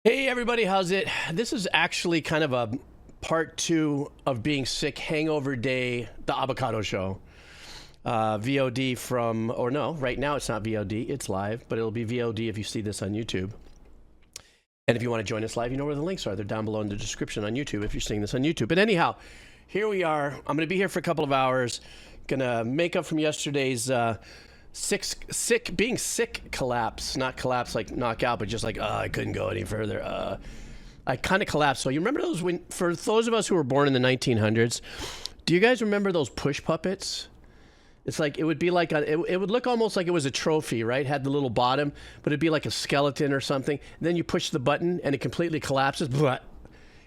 Hey everybody, how's it? This is actually kind of a part two of being sick hangover day, the avocado show. VOD from, or no, right now it's not VOD, it's live, but it'll be VOD if you see this on YouTube. And if you want to join us live, you know where the links are. They're down below in the description on YouTube if you're seeing this on YouTube. But anyhow, here we are. I'm going to be here for a couple of hours. Gonna make up from yesterday's being sick collapse, not collapse like knockout, but just like, I couldn't go any further. I kind of collapsed. So you remember those, for those of us who were born in the 1900s, do you guys remember those push puppets? It's like, it would be like, it would look almost like it was a trophy, right? Had the little bottom, but it'd be like a skeleton or something. And then you push the button and it completely collapses. And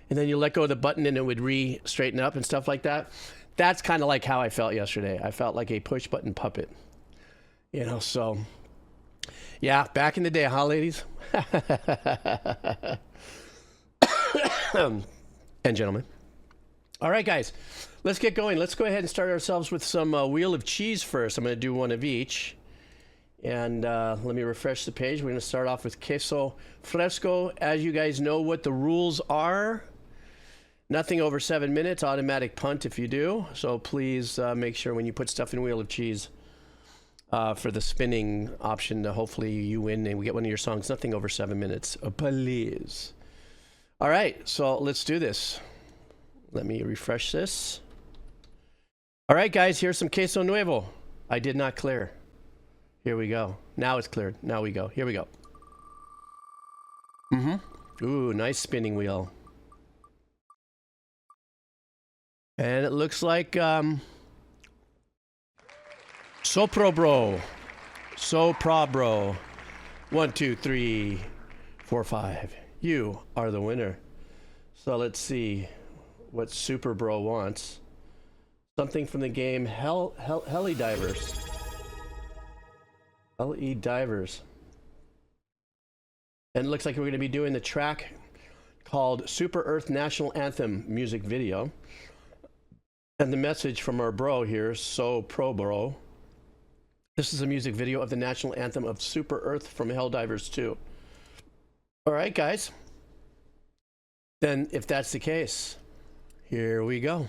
then you let go of the button and it would straighten up and stuff like that. That's kind of like how I felt yesterday. I felt like a push button puppet. You know, so, yeah, back in the day, huh, ladies? And gentlemen. All right, guys, let's get going. Let's go ahead and start ourselves with some Wheel of Cheese first. I'm going to do one of each. And let me refresh the page. We're going to start off with queso fresco. As you guys know what the rules are, nothing over 7 minutes, automatic punt if you do. So please make sure when you put stuff in Wheel of Cheese, for the spinning option, hopefully you win and we get one of your songs. Nothing over 7 minutes, please. All right, so let's do this. Let me refresh this. All right, guys, here's some queso nuevo. I did not clear. Here we go. Now it's cleared. Now we go. Here we go. Ooh, nice spinning wheel. And it looks like Sopro bro. 1, 2, 3, 4, 5. You are the winner. So let's see what Super Bro wants. Something from the game Helldivers. Helldivers. And it looks like we're going to be doing the track called Super Earth National Anthem music video. And the message from our bro here, Pro Bro. This is a music video of the national anthem of Super Earth from Helldivers 2. All right, guys. Then, if that's the case, here we go.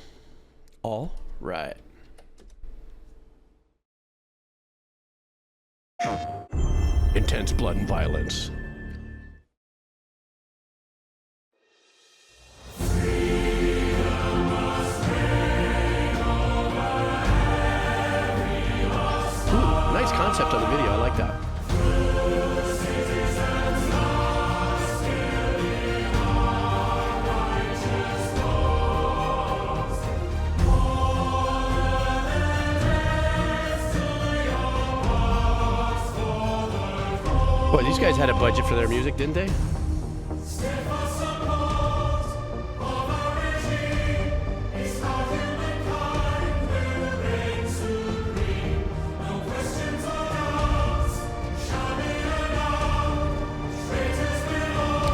All right. Intense blood and violence. Nice concept on the video. I like that. Boy, these guys had a budget for their music, didn't they?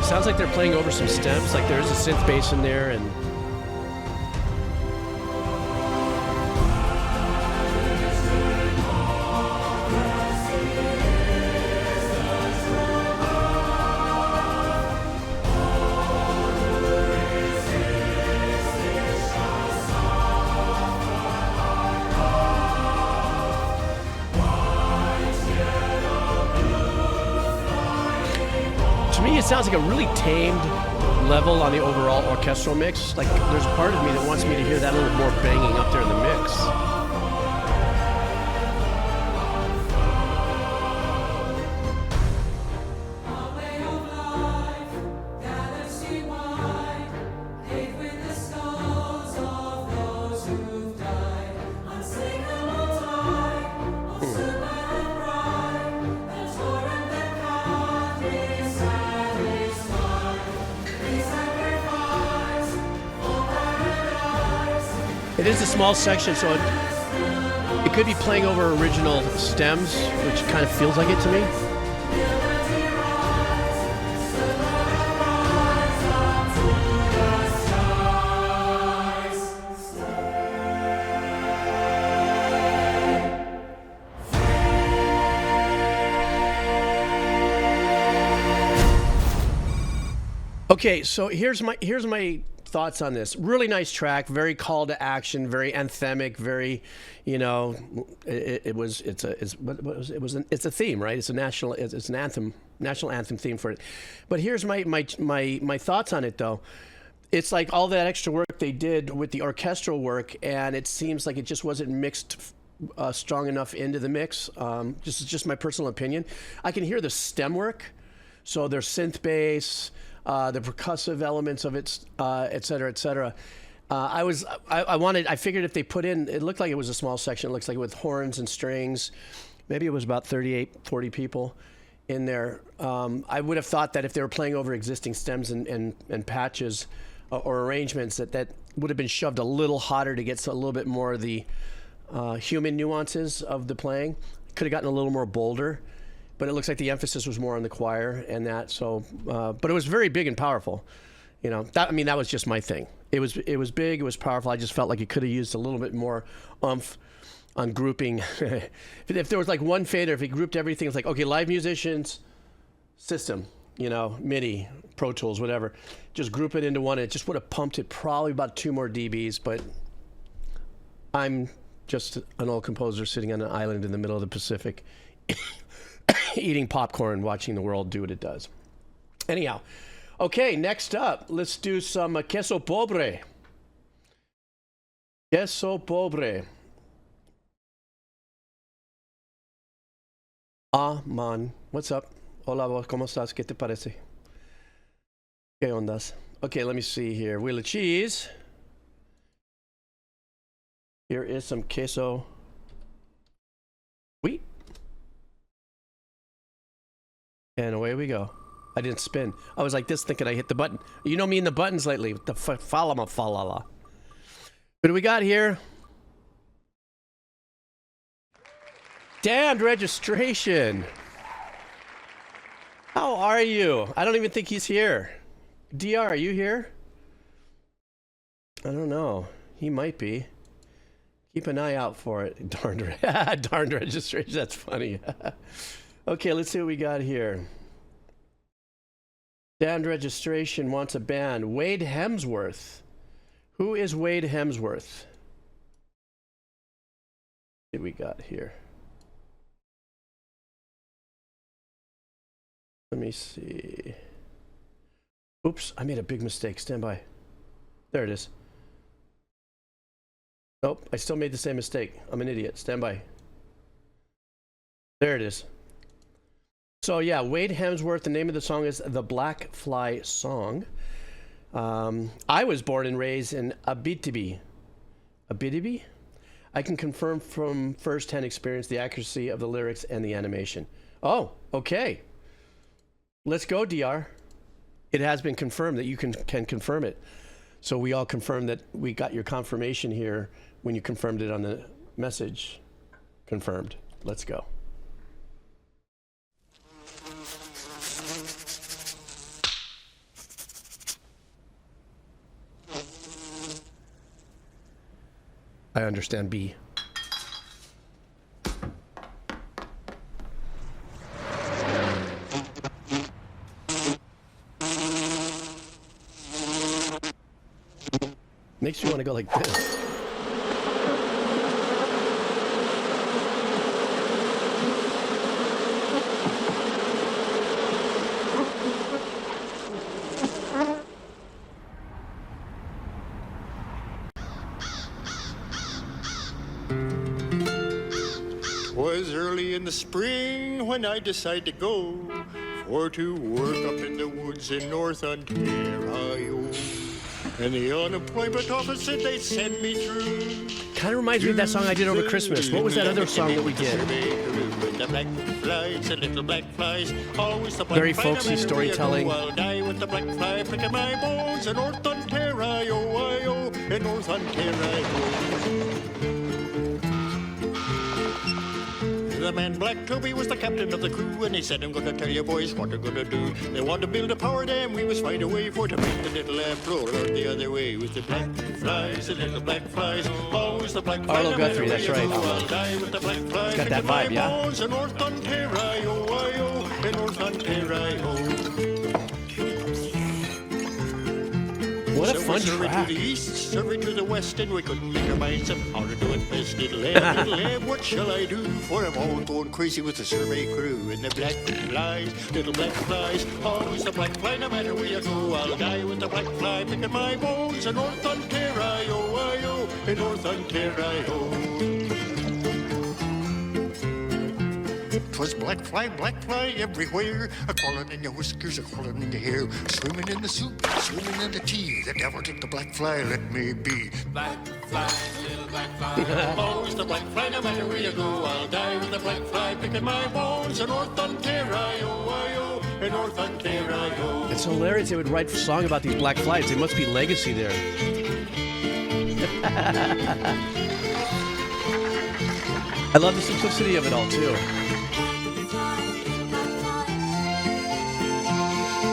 Sounds like they're playing over some stems, like there's a synth bass in there and... To me, it sounds like a really tamed level on the overall orchestral mix. Like, there's a part of me that wants me to hear that a little more banging up there in the mix. It is a small section, so it could be playing over original stems, which kind of feels like it to me. Okay, so here's my thoughts on this. Really nice track, very call to action, very anthemic, very, you know, it's a theme, right? It's an anthem, national anthem theme for it. But here's my thoughts on it though. It's like all that extra work they did with the orchestral work, and it seems like it just wasn't mixed strong enough into the mix. Just my personal opinion. I can hear the stem work, so there's synth bass, the percussive elements of it, et cetera, et cetera. I figured if they put in, it looked like it was a small section. It looks like with horns and strings. Maybe it was about 38, 40 people in there. I would have thought that if they were playing over existing stems and patches or arrangements, that would have been shoved a little hotter to get a little bit more of the human nuances of the playing. Could have gotten a little more bolder. But it looks like the emphasis was more on the choir and that. So, but it was very big and powerful. You know, that was just my thing. It was big. It was powerful. I just felt like it could have used a little bit more oomph on grouping. If there was like one fader, if he grouped everything, it's like, okay, live musicians, system, you know, MIDI, Pro Tools, whatever. Just group it into one. It just would have pumped it probably about 2 more dBs. But I'm just an old composer sitting on an island in the middle of the Pacific. Eating popcorn, watching the world do what it does. Anyhow, okay, next up, let's do some queso pobre. Queso pobre. Ah, man. What's up? Hola, ¿cómo estás? ¿Qué te parece? ¿Qué ondas? Okay, let me see here. Wheel of cheese. Here is some queso. Wheat. And away we go. I didn't spin. I was like this thinking I hit the button. You know me and the buttons lately. The falala. What do we got here? Damned registration. How are you? I don't even think he's here. DR, are you here? I don't know. He might be. Keep an eye out for it. Darned registration. That's funny. Okay, let's see what we got here. Damned registration wants a band. Wade Hemsworth. Who is Wade Hemsworth? What we got here? Let me see. Oops, I made a big mistake. Stand by. There it is. Nope, I still made the same mistake. I'm an idiot. Stand by. There it is. So yeah, Wade Hemsworth, the name of the song is The Blackfly Song. I was born and raised in Abitibi. Abitibi? I can confirm from first-hand experience the accuracy of the lyrics and the animation. Oh, okay. Let's go, DR. It has been confirmed that you can confirm it. So we all confirm that we got your confirmation here when you confirmed it on the message. Confirmed. Let's go. I understand B. Makes you want to go like this. Was early in the spring when I decided to go to work up in the woods in North Ontario. And the unemployment office said they'd send me through. Kind of reminds me of that song I did over Christmas. What was that other song that we did? The black flies, the little black flies, always the black Very folksy storytelling. I'll die with the black fly picking my bones in North Ontario, in North Ontario. The man Black Toby was the captain of the crew, and he said, I'm gonna tell you boys what they're gonna do. They want to build a power dam, we must find a way for to make the little lamp roll the other way. With the black flies, the little black flies, always the black flies. Arlo Guthrie, that's right. I'll die with the black flies. Got that vibe, yeah. In North Ontario, in North Ontario. What a So fun survey track. to the east, survey to the west, and we couldn't make our minds up how to do it best. Little lamb, what shall I do? For I'm all going crazy with the survey crew. And the black flies, little black flies, always the black fly, no matter where you go. I'll die with the black fly, picking my bones in North Ontario, in North Ontario. 'Twas black fly everywhere, a crawling in your whiskers, a crawling in your hair, swimming in the soup, swimming in the tea. The devil take the black fly, let me be. Black fly, little black fly, always the black fly, no matter where you go. I'll die with the black fly, picking my bones in North Ontario, in North Ontario. It's hilarious. They would write a song about these black flies. There must be legacy there. I love the simplicity of it all, too.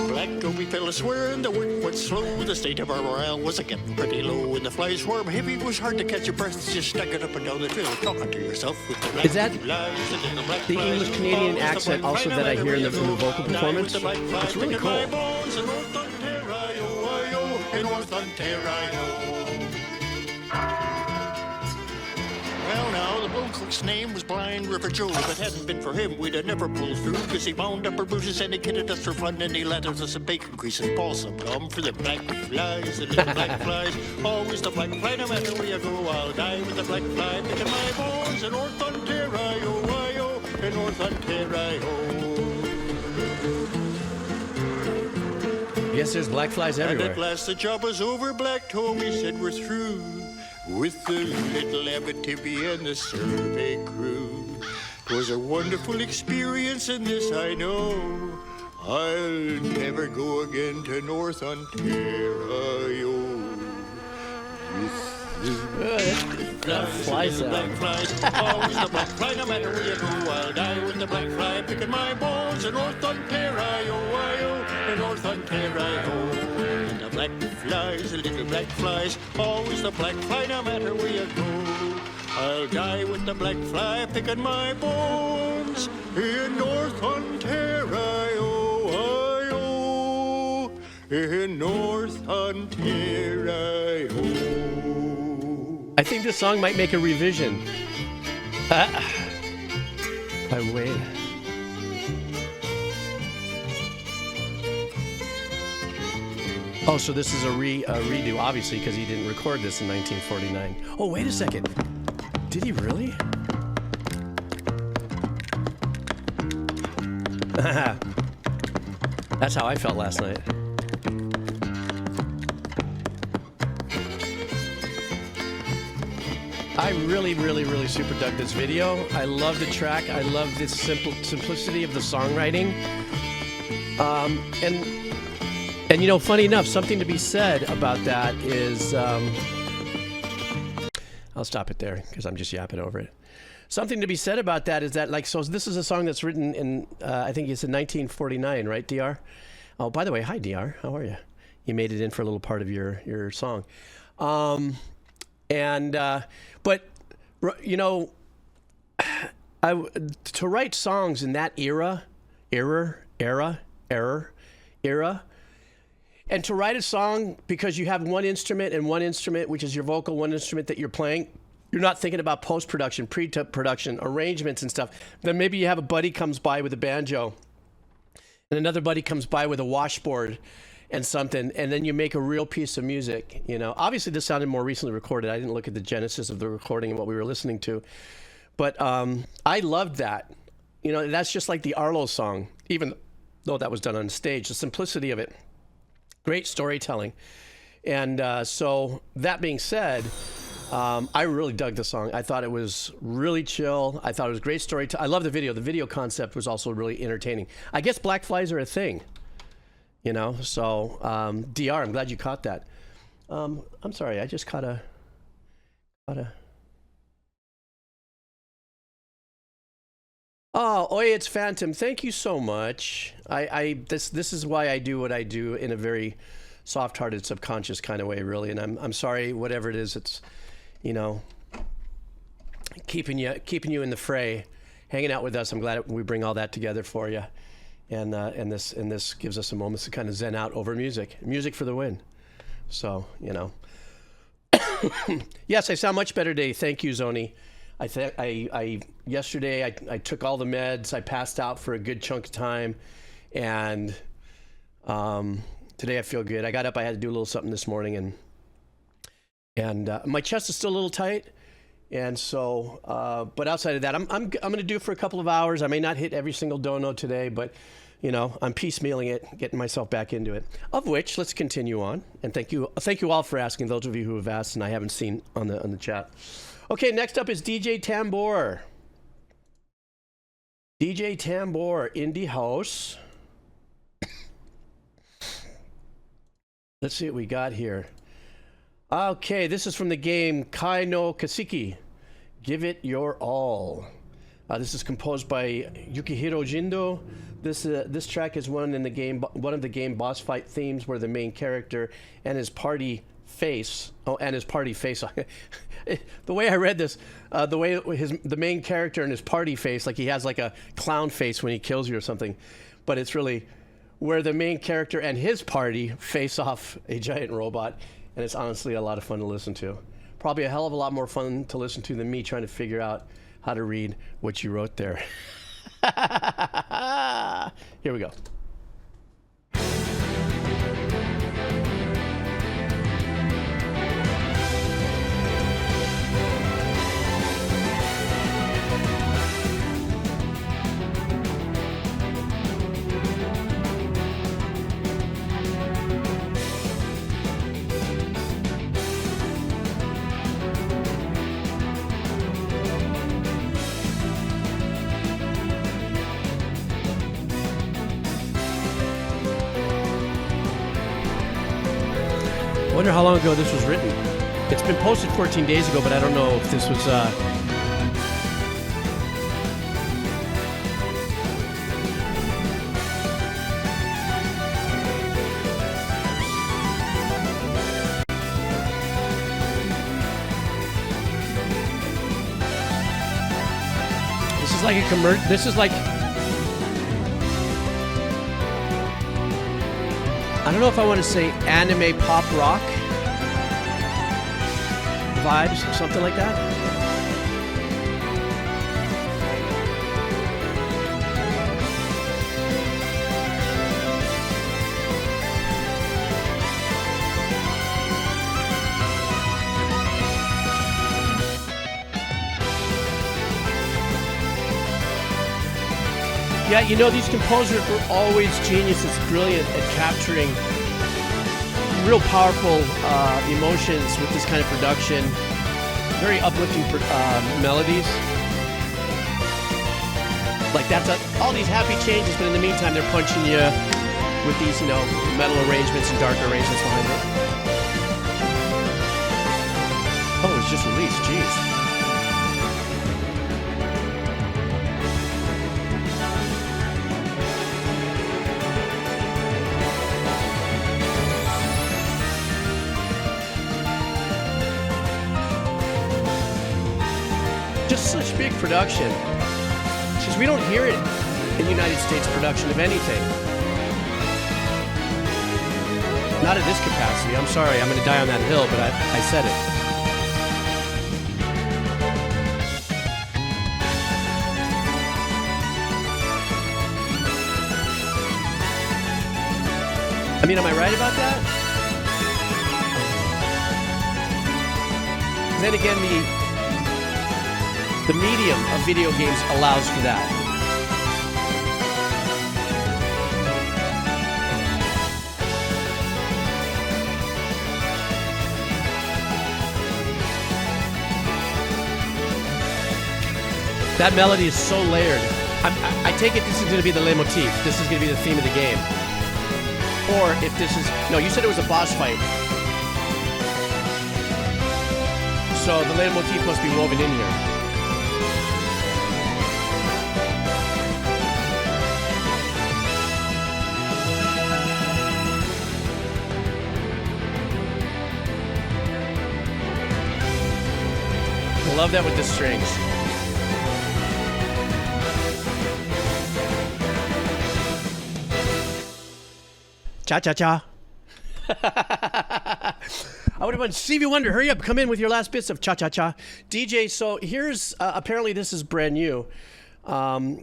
Black Toby fell a swearing, the work went slow. The state of our morale was a-getting pretty low. And the flies swarm heavy, it was hard to catch your breath. Just staggered up and down the trail, talking to yourself with the black Is that flies, the black the flies. English-Canadian Always the accent black also fly, that I no hear in the matter where you vocal go. performance? Die with the black fly, It's really picking my cool. bones in North Ontario, in North Ontario. Well, now, the bull cook's name was Blind River Joe. If it hadn't been for him, we'd have never pulled through. 'Cause he bound up our bruises and he kitted us for fun. And he lathered us some bacon grease and balsam gum for the black flies, the little black flies. Always the black fly, no matter where you go. I'll die with the black fly, picking my bones in North Ontario, in North Ontario. Yes, there's black flies And everywhere. at last the job was over. Black Tommy said we're through with the little Abitibi and the survey crew. 'Twas a wonderful experience, and this I know. I'll never go again to North Ontario. That fly sound. Black flies, always the black fly, no matter where you go. I'll die with the black fly, picking my bones in North Ontario, in North Ontario. And the black flies, the little black flies, always the black fly, no matter where you go. I'll die with the black fly, picking my bones in North Ontario, in North Ontario. I think this song might make a revision. By Waitin. Oh, so this is a redo, obviously, because he didn't record this in 1949. Oh, wait a second. Did he really? That's how I felt last night. I really, really, really super dug this video. I love the track. I love this simplicity of the songwriting. And you know, funny enough, something to be said about that is, I'll stop it there because I'm just yapping over it. Something to be said about that is that, like, so this is a song that's written in, I think it's in 1949, right, DR? Oh, by the way, hi, DR. How are you? You made it in for a little part of your song. But, you know, to write songs in that era, and to write a song because you have one instrument, which is your vocal, one instrument that you're playing, you're not thinking about post-production, pre-production, arrangements and stuff. Then maybe you have a buddy comes by with a banjo, and another buddy comes by with a washboard and something, and then you make a real piece of music, you know. Obviously, this sounded more recently recorded. I didn't look at the genesis of the recording and what we were listening to. But I loved that. You know, that's just like the Arlo song, even though that was done on stage. The simplicity of it. Great storytelling. And so, that being said, I really dug the song. I thought it was really chill. I thought it was great storytelling. I love the video. The video concept was also really entertaining. I guess black flies are a thing. You know, so DR, I'm glad you caught that. I'm sorry, I just caught a. Oh, oi, it's Phantom. Thank you so much. This is why I do what I do in a very soft-hearted, subconscious kind of way, really. And I'm sorry, whatever it is, it's, you know, keeping you in the fray, hanging out with us. I'm glad we bring all that together for you. And this gives us some moments to kind of zen out over music. Music for the win. So, you know. Yes, I sound much better today. Thank you, Zoni. Yesterday I took all the meds. I passed out for a good chunk of time, and today I feel good. I got up. I had to do a little something this morning, and my chest is still a little tight, and so. But outside of that, I'm going to do it for a couple of hours. I may not hit every single dono today, but you know, I'm piecemealing it, getting myself back into it. Of which, let's continue on. And thank you all for asking. Those of you who have asked and I haven't seen on the chat. Okay, next up is DJ Tambor. DJ Tambor, Indie House. Let's see what we got here. Okay, this is from the game Kai no Kiseki. Give It Your All. This is composed by Yukihiro Jindo. This track is one of the game boss fight themes where the main character and his party face. The way I read this, the main character and his party face, like he has like a clown face when he kills you or something, but it's really where the main character and his party face off a giant robot, and it's honestly a lot of fun to listen to. Probably a hell of a lot more fun to listen to than me trying to figure out how to read what you wrote there. Here we go. I wonder how long ago this was written. It's been posted 14 days ago, but I don't know if this was... This is like a commercial... This is like... I don't know if I want to say anime pop rock vibes, something like that. Yeah, you know, these composers were always geniuses, brilliant at capturing real powerful emotions with this kind of production. Very uplifting melodies. Like all these happy changes, but in the meantime, they're punching you with these, you know, metal arrangements and dark arrangements behind it. Oh, it was just released, jeez. Such big production. Because we don't hear it in the United States production of anything. Not at this capacity. I'm sorry, I'm going to die on that hill, but I said it. I mean, am I right about that? Then again, the medium of video games allows for that. That melody is so layered. I take it this is going to be the leitmotif. This is going to be the theme of the game. Or if this is... No, you said it was a boss fight. So the leitmotif must be woven in here. I love that with the strings. Cha cha cha. I would have been Stevie Wonder. Hurry up, come in with your last bits of cha-cha-cha. DJ, so here's, apparently this is brand new. What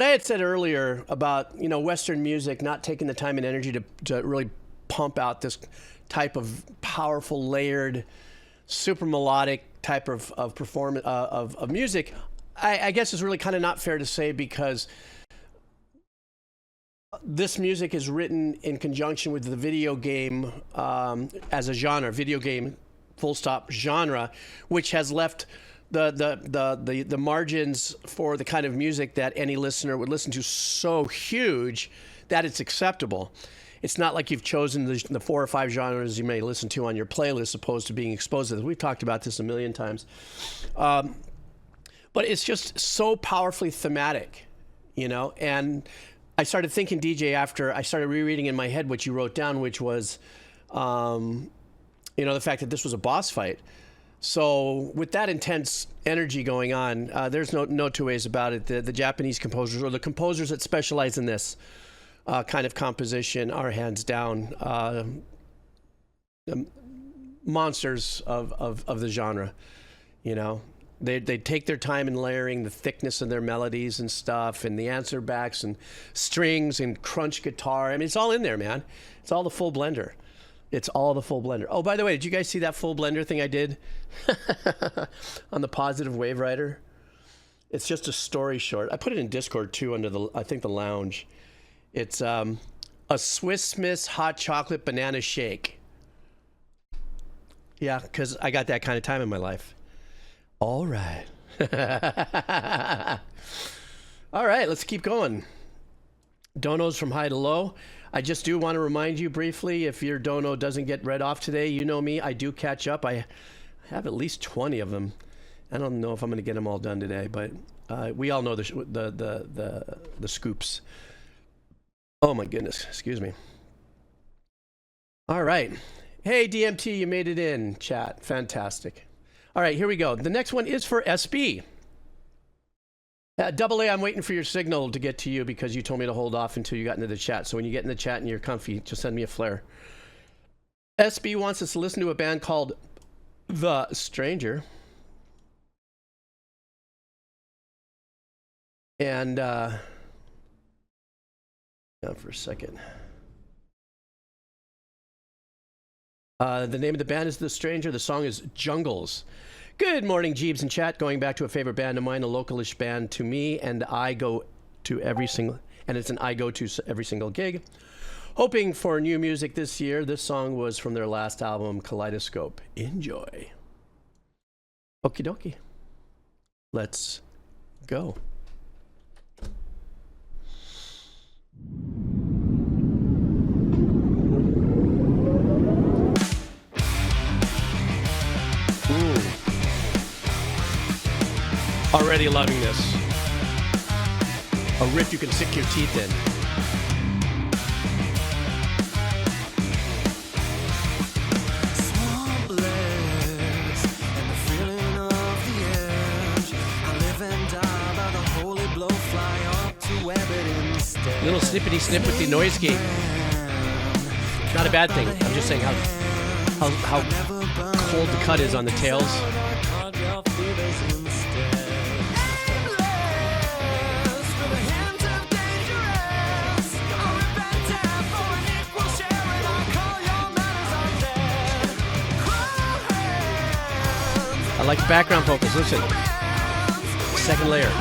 I had said earlier about, Western music not taking the time and energy to really pump out this type of powerful, layered, super melodic type of performance of music, I guess is really kind of not fair to say, because this music is written in conjunction with the video game as a genre, video game full stop genre, which has left the margins for the kind of music that any listener would listen to so huge that it's acceptable. It's not like you've chosen the 4 or 5 genres you may listen to on your playlist opposed to being exposed to this. We've talked about this a million times. But it's just so powerfully thematic, and I started thinking, DJ, after I started rereading in my head what you wrote down, which was, the fact that this was a boss fight. So with that intense energy going on, there's no two ways about it. The Japanese composers, or the composers that specialize in this kind of composition, are hands down monsters of the genre. They take their time in layering the thickness of their melodies and stuff, and the answer backs and strings and crunch guitar. I mean, it's all in there, man. It's all the full blender. Oh, by the way, did you guys see that full blender thing I did on the Positive Wave Rider? It's just a story short. I put it in Discord too, under the lounge. It's a Swiss Miss hot chocolate banana shake. Yeah, because I got that kind of time in my life. All right. All right, let's keep going. Donos from high to low. I just do want to remind you briefly, if your dono doesn't get read off today, you know me, I do catch up. I have at least 20 of them. I don't know if I'm going to get them all done today, but we all know the scoops. Oh my goodness, excuse me. All right. Hey, DMT, you made it in, chat. Fantastic. All right, here we go. The next one is for SB. Double A, I'm waiting for your signal to get to you because you told me to hold off until you got into the chat. So when you get in the chat and you're comfy, just send me a flare. SB wants us to listen to a band called The Stranger. And, now for a second. The name of the band is The Stranger. The song is Jungles. Good morning, Jeebs and chat. Going back to a favorite band of mine, a localish band to me, and I go to every single gig. Hoping for new music this year. This song was from their last album, Kaleidoscope. Enjoy. Okie dokie. Let's go. Already loving this. A riff you can sink your teeth in. Swamplands and the feeling of the edge. I live and die by the holy blowfly up to web it instead. Little snippety snip with the noise gate. Not a bad thing. I'm just saying how cold the cut is on the tails. I like the background vocals. Listen. Second layer.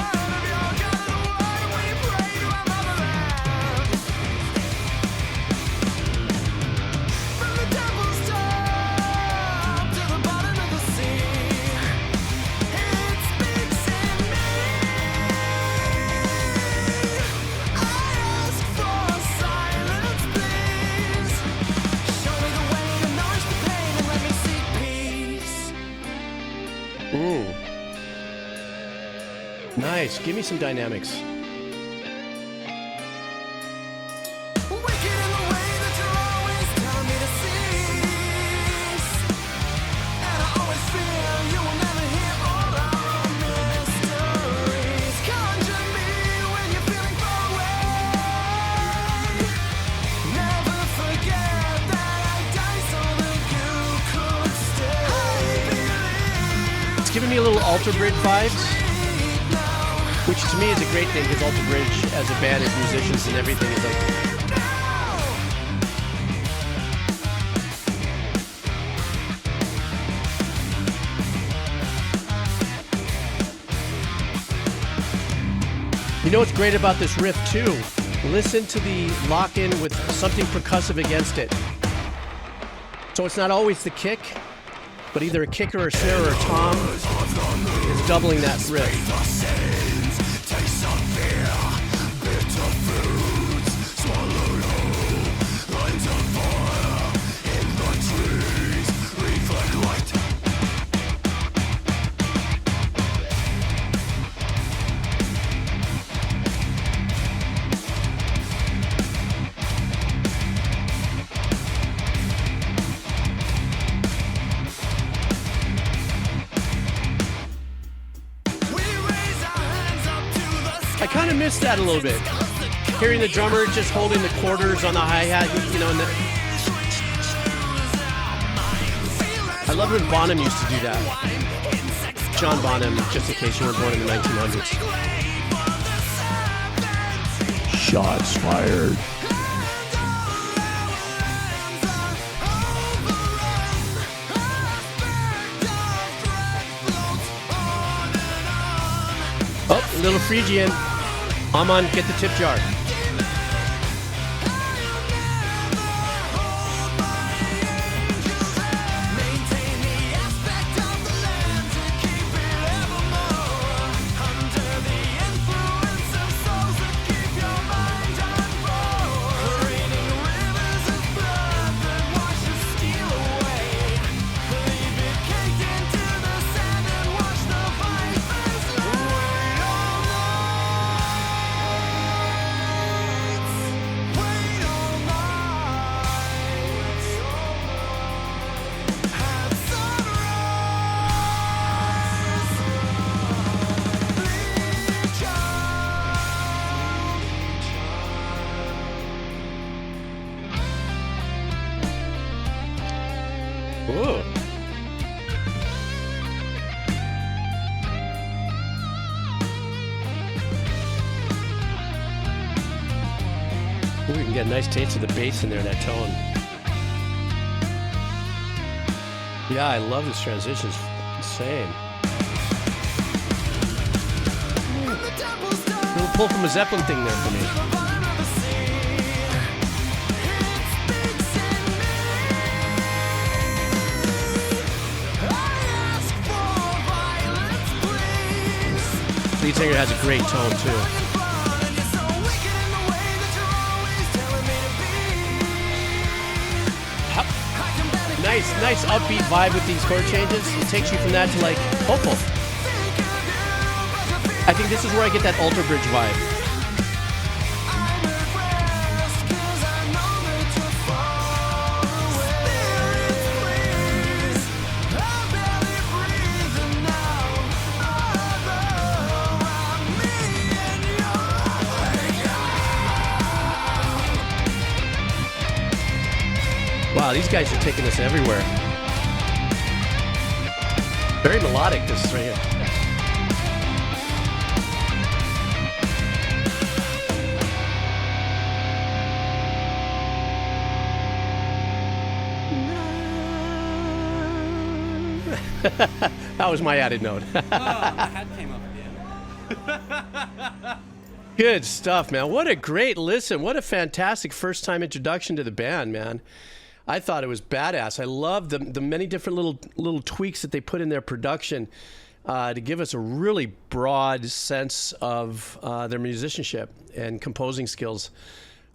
Nice. Give me some dynamics. giving me a little Alter Bridge vibes, which to me is a great thing because Alter Bridge as a band, as musicians and everything is like. You know what's great about this riff too? Listen to the lock-in with something percussive against it. So it's not always the kick, but either a kick or a snare or a tom is doubling that riff. I kind of missed that a little bit. Hearing the drummer just holding the quarters on the hi-hat, you know, and I love when Bonham used to do that. John Bonham, just in case you weren't born in the 1900s. Shots fired. Oh, a little Phrygian. Amon, get the tip jar. Whoa. Ooh, we can get a nice taste of the bass in there, that tone. Yeah, I love this transition. It's insane. A little pull from a Zeppelin thing there for me. Lead singer has a great tone too. Nice upbeat vibe with these chord changes. It takes you from that to like hopeful. I think this is where I get that Alter Bridge vibe. Wow, these guys are taking this everywhere. Very melodic, this right here. That was my added note. Oh, the hat came up again. Good stuff, man. What a great listen. What a fantastic first-time introduction to the band, man. I thought it was badass. I love the many different little tweaks that they put in their production to give us a really broad sense of their musicianship and composing skills.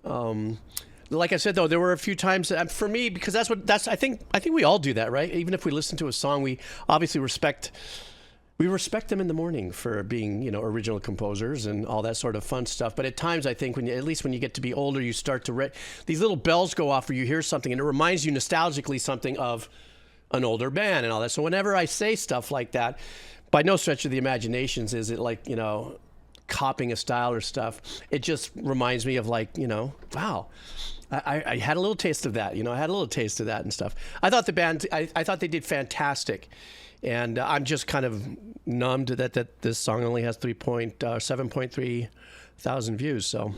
Like I said, though, there were a few times for me, because I think we all do that, right? Even if we listen to a song, we obviously respect them in the morning for being, you know, original composers and all that sort of fun stuff. But at times, I think at least when you get to be older, you start to these little bells go off where you hear something and it reminds you nostalgically something of an older band and all that. So whenever I say stuff like that, by no stretch of the imaginations is it like, you know, copying a style or stuff. It just reminds me of like, you know, wow, I had a little taste of that. You know, I had a little taste of that and stuff. I thought the band, I thought they did fantastic. And I'm just kind of numbed that this song only has 7.3 thousand views. So,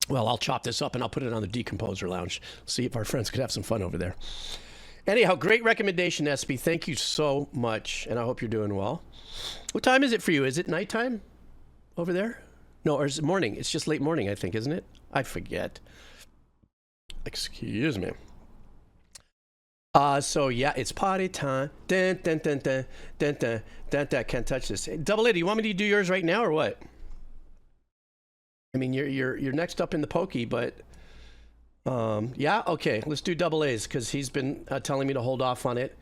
well, I'll chop this up and I'll put it on the Decomposer Lounge. See if our friends could have some fun over there. Anyhow, great recommendation, SB. Thank you so much. And I hope you're doing well. What time is it for you? Is it nighttime over there? No, or is it morning? It's just late morning, I think, isn't it? I forget. Excuse me. So yeah, it's party time. Dun, dun, dun, dun, dun, dun, dun, dun. Can't touch this. Double A, do you want me to do yours right now or what? I mean, you're next up in the pokey, but yeah, okay. Let's do Double A's because he's been telling me to hold off on it.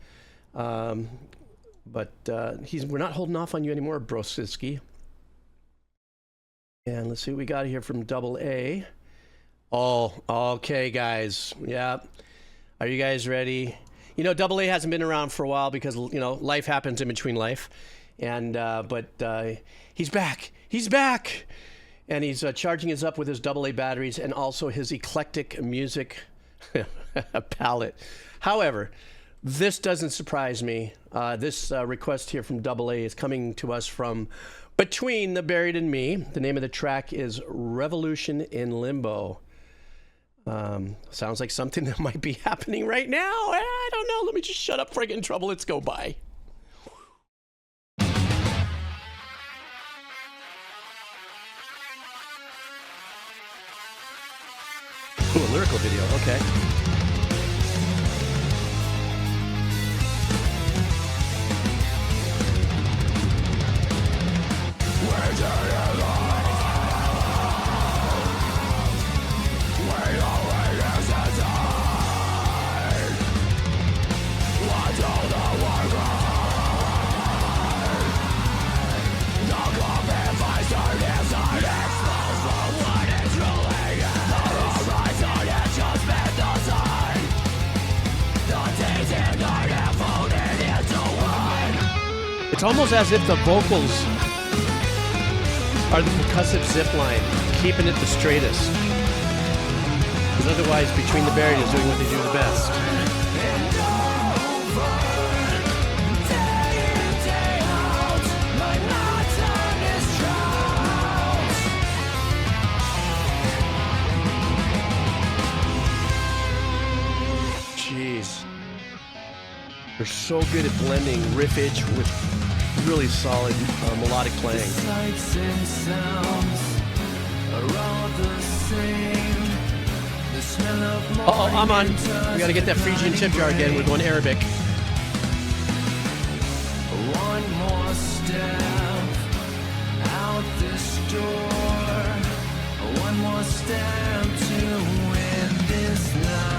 But we're not holding off on you anymore, Brosiski. And let's see what we got here from Double A. Oh, okay, guys. Yeah. Are you guys ready? You know, Double A hasn't been around for a while because, you know, life happens in between life. And, but he's back. He's back. And he's charging us up with his Double A batteries and also his eclectic music palette. However, this doesn't surprise me. This request here from Double A is coming to us from Between the Buried and Me. The name of the track is Revolution in Limbo. Sounds like something that might be happening right now. I don't know. Let me just shut up before I get in trouble. Let's go by. Ooh, a lyrical video. Okay. It's almost as if the vocals are the percussive zip line, keeping it the straightest. Because otherwise, Between the Buried is doing what they do the best. Jeez. They're so good at blending riffage with really solid melodic playing. Sights and sounds are all the same. The smell of Uh-oh, I'm on. We gotta get that Phrygian tip jar again. We're going Arabic. one more step out this door. One more step to win this life.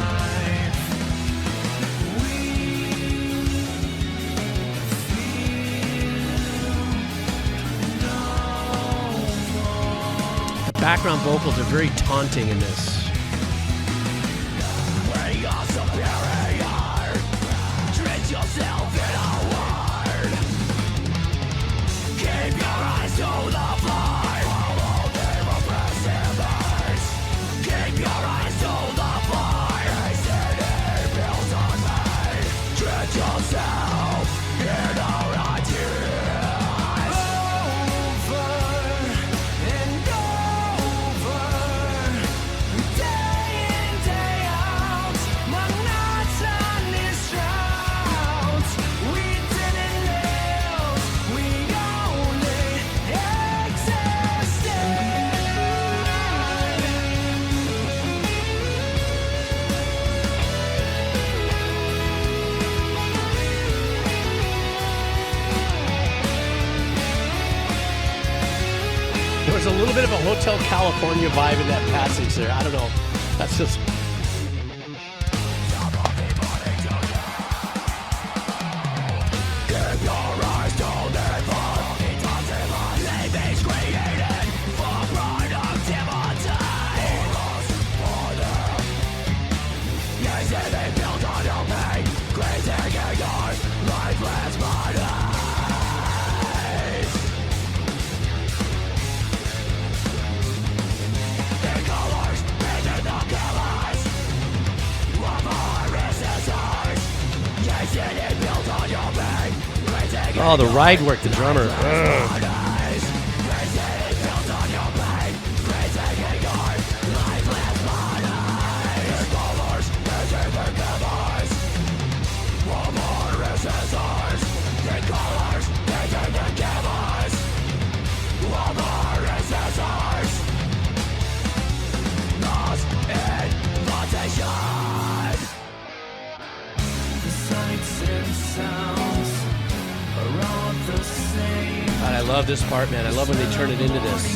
Background vocals are very taunting in this. There's a little bit of a Hotel California vibe in that passage there. I don't know. That's just... Oh, the ride work, the drummer. Ugh. God, I love this part, man. I love when they turn it into this.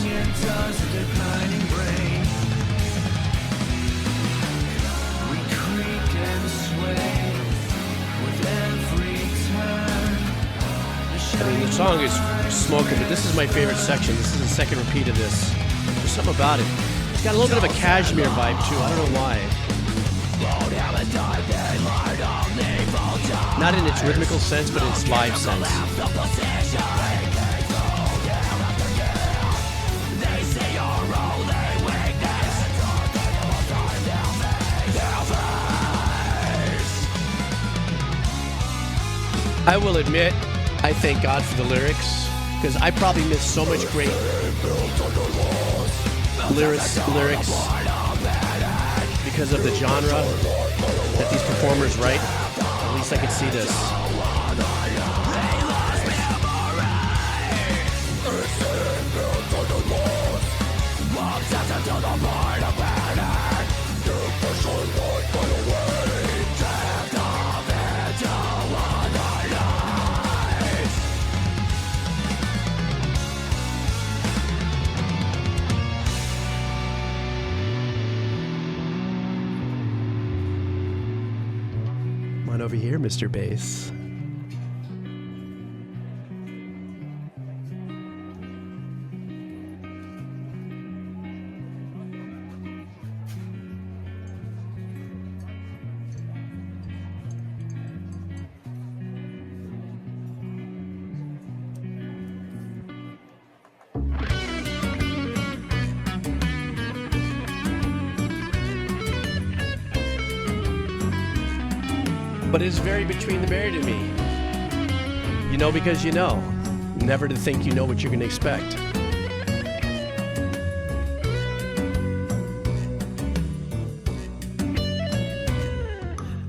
I mean, the song is smoking, but this is my favorite section. This is the second repeat of this. There's something about it. It's got a little bit of a Cashmere vibe, too. I don't know why. Not in its rhythmical sense, but in its vibe sense. I will admit, I thank God for the lyrics, because I probably missed so much great lyrics because of the genre that these performers write. At least I could see this. Come on over here, Mr. Bass. But it's very between the buried and me. You know because you know. Never to think you know what you're going to expect.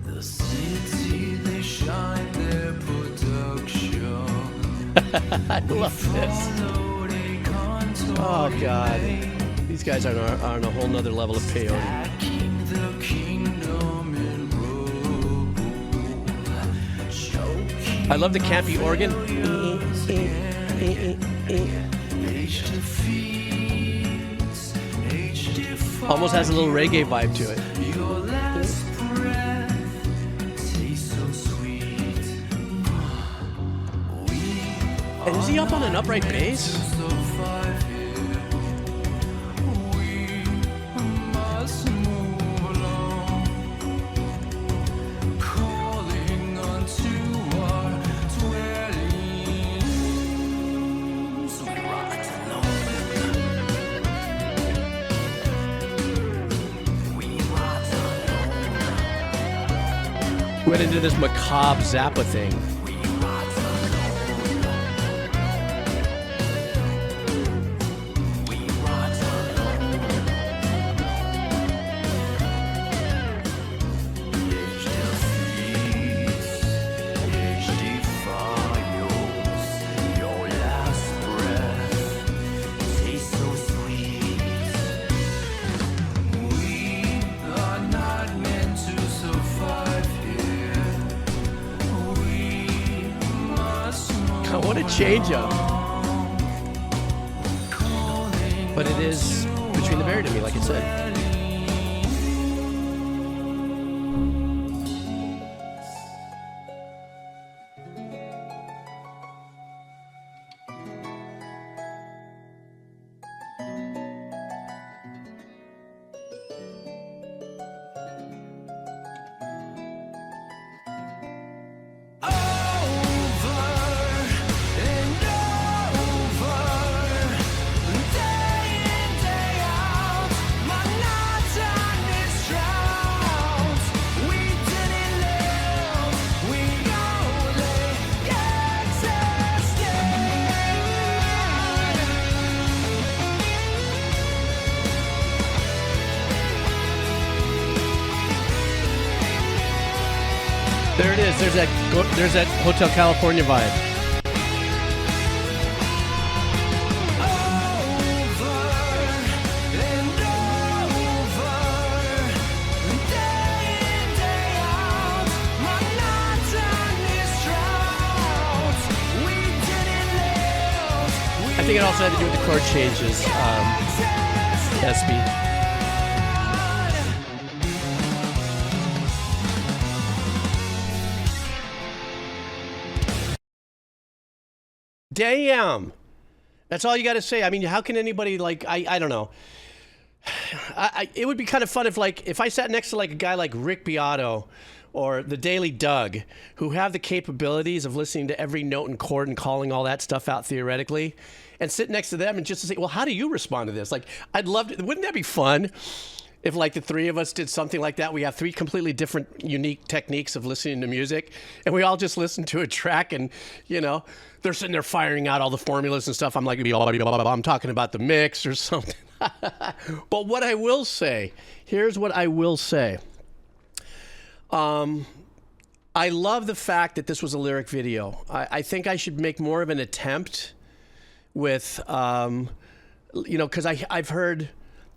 The city, they shine their production. I love this. Oh, God. These guys are on a whole nother level of peyote. I love the campy organ. Almost has a little reggae vibe to it. And is he up on an upright bass? Went into this macabre Zappa thing. What a change up. But it is between the buried and me, like I said. Day in, day out, my There it is. There's that Hotel California vibe. I think it also had to do with the chord changes, SB. Damn. That's all you got to say. I mean, how can anybody, like, I don't know. It would be kind of fun if I sat next to like a guy like Rick Beato or the Daily Doug, who have the capabilities of listening to every note and chord and calling all that stuff out theoretically, and sit next to them and just to say, well, how do you respond to this? Like, I'd love to, wouldn't that be fun? If like the three of us did something like that, we have three completely different, unique techniques of listening to music, and we all just listen to a track, and you know, they're sitting there firing out all the formulas and stuff. I'm like, I'm talking about the mix or something. But what I will say, here's what I will say. I love the fact that this was a lyric video. I think I should make more of an attempt with, you know, because I've heard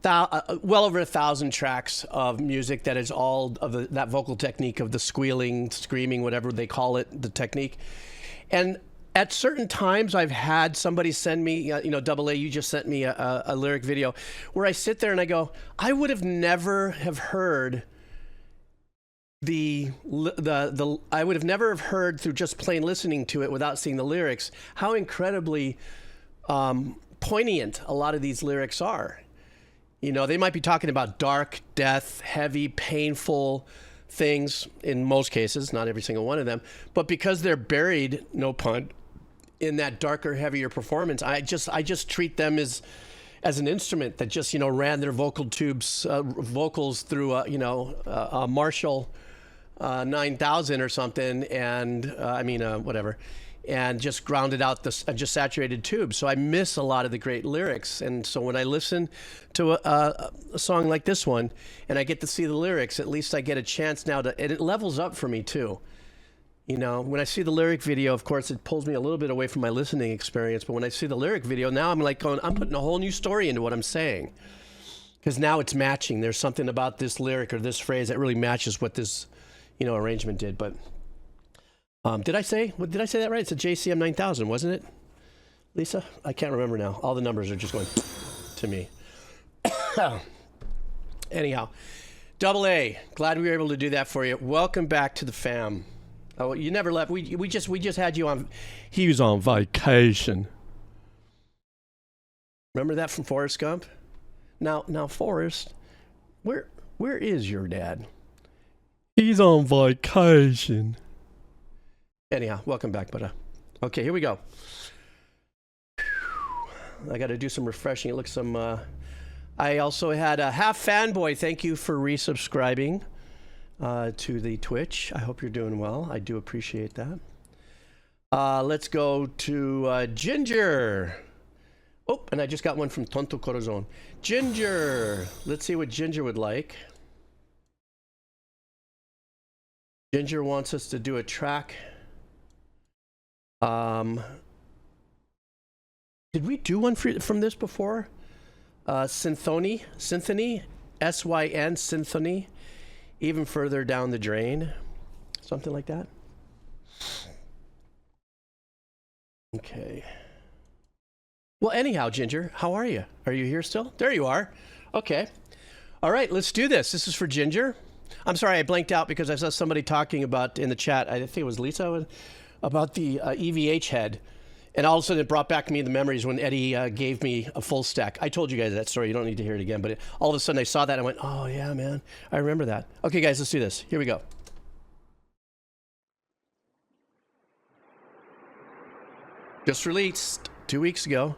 well over 1,000 tracks of music that is all of that vocal technique of the squealing, screaming, whatever they call it, the technique. And at certain times, I've had somebody send me, you know, Double A, you just sent me a lyric video where I sit there and I go, I would have never have heard I would have never have heard through just plain listening to it without seeing the lyrics, how incredibly poignant a lot of these lyrics are. You know, they might be talking about dark, death, heavy, painful things in most cases, not every single one of them, but because they're buried, no pun, in that darker, heavier performance, I just treat them as an instrument that just, you know, ran their vocal tubes, vocals through a Marshall 9000 or something, and whatever, and just grounded out just saturated tubes. So I miss a lot of the great lyrics, and so when I listen to a song like this one, and I get to see the lyrics, at least I get a chance now and it levels up for me too. You know, when I see the lyric video, of course, it pulls me a little bit away from my listening experience. But when I see the lyric video, now I'm like going, I'm putting a whole new story into what I'm saying. Because now it's matching. There's something about this lyric or this phrase that really matches what this, you know, arrangement did. But did I say that right? It's a JCM 9000, wasn't it? Lisa? I can't remember now. All the numbers are just going to me. Anyhow, Double A, glad we were able to do that for you. Welcome back to the fam. Oh, you never left. We just had you on. He was on vacation. Remember that from Forrest Gump? Now, Forrest, where is your dad? He's on vacation. Anyhow, welcome back, buddy. Okay, here we go. I got to do some refreshing. It looks some. I also had a half fanboy. Thank you for resubscribing to the Twitch. I hope you're doing well. I do appreciate that. Let's go to Ginger. Oh, and I just got one from Tonto Corazon. Ginger. Let's see what Ginger would like. Ginger wants us to do a track. Did we do one from this before? Synthoni, S-Y-N, Synthoni. Even further down the drain. Something like that. Okay. Well, anyhow, Ginger, how are you? Are you here still? There you are. Okay. All right, let's do this. This is for Ginger. I'm sorry, I blanked out because I saw somebody talking about in the chat, I think it was Lisa, about the EVH head. And all of a sudden it brought back me the memories when Eddie gave me a full stack. I told you guys that story. You don't need to hear it again. But all of a sudden I saw that and I went, oh, yeah, man. I remember that. Okay, guys, let's do this. Here we go. Just released 2 weeks ago.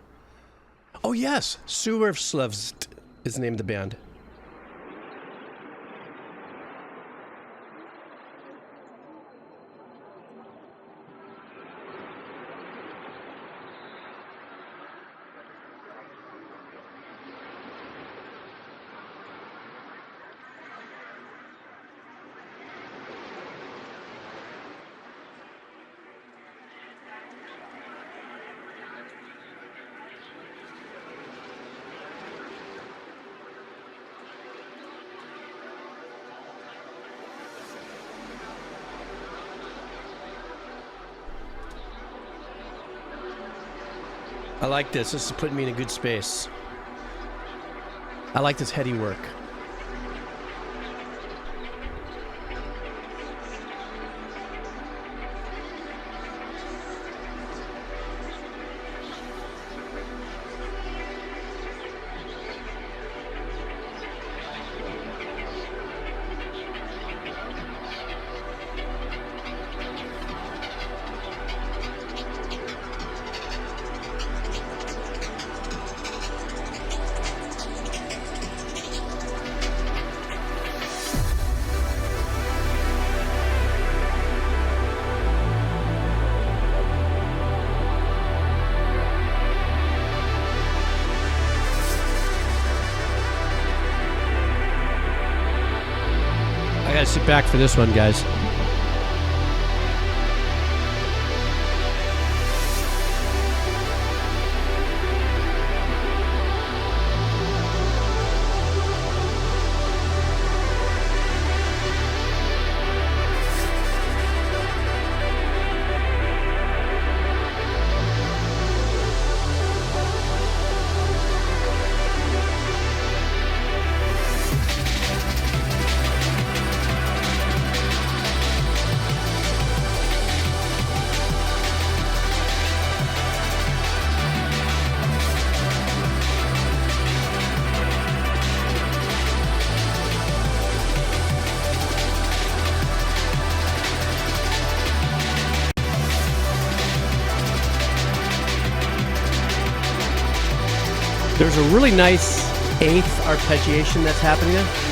Oh, yes. Suwerslevst is the name of the band. I like this. This is putting me in a good space. I like this heady work. I gotta sit back for this one, guys. There's a really nice eighth arpeggiation that's happening there.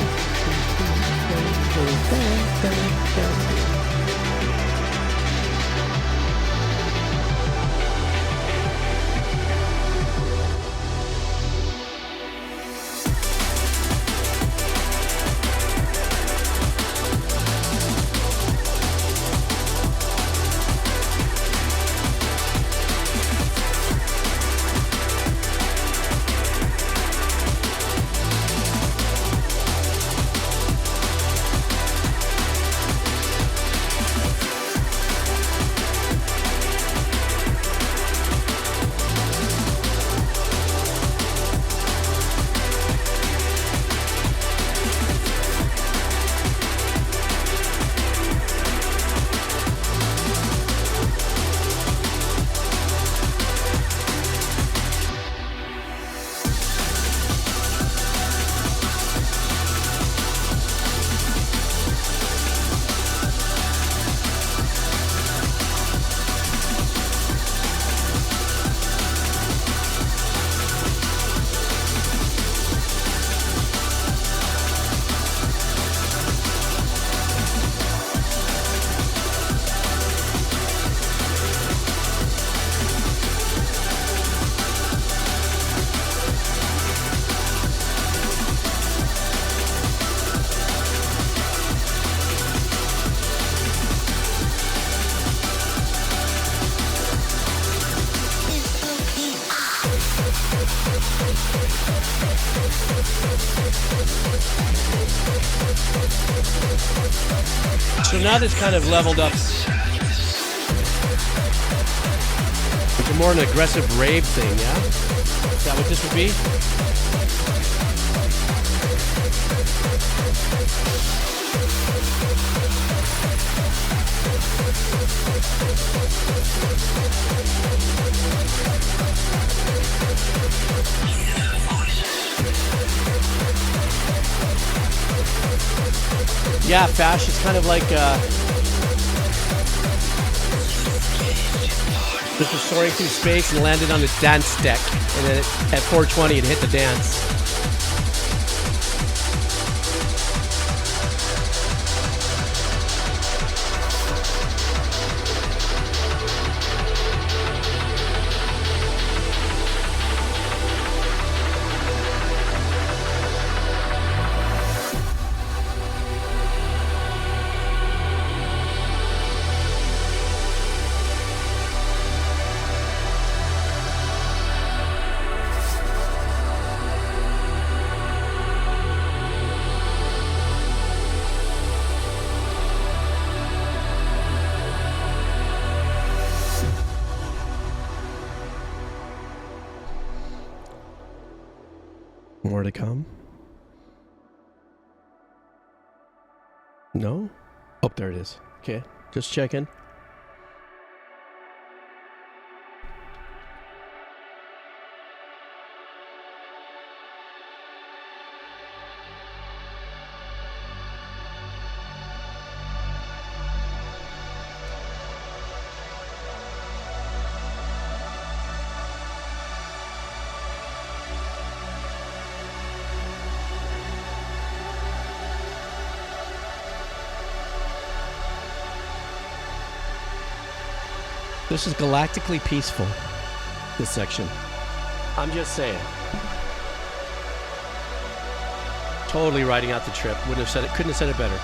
So now this kind of leveled up. It's a more an aggressive rave thing, yeah? Is that what this would be? Yeah, Fash, it's kind of like this was soaring through space and landed on the dance deck, and then at 420 it hit the dance. More to come. No? Oh, there it is. Okay, just checking. This is galactically peaceful, this section. I'm just saying. Totally riding out the trip. Wouldn't have said it, couldn't have said it better.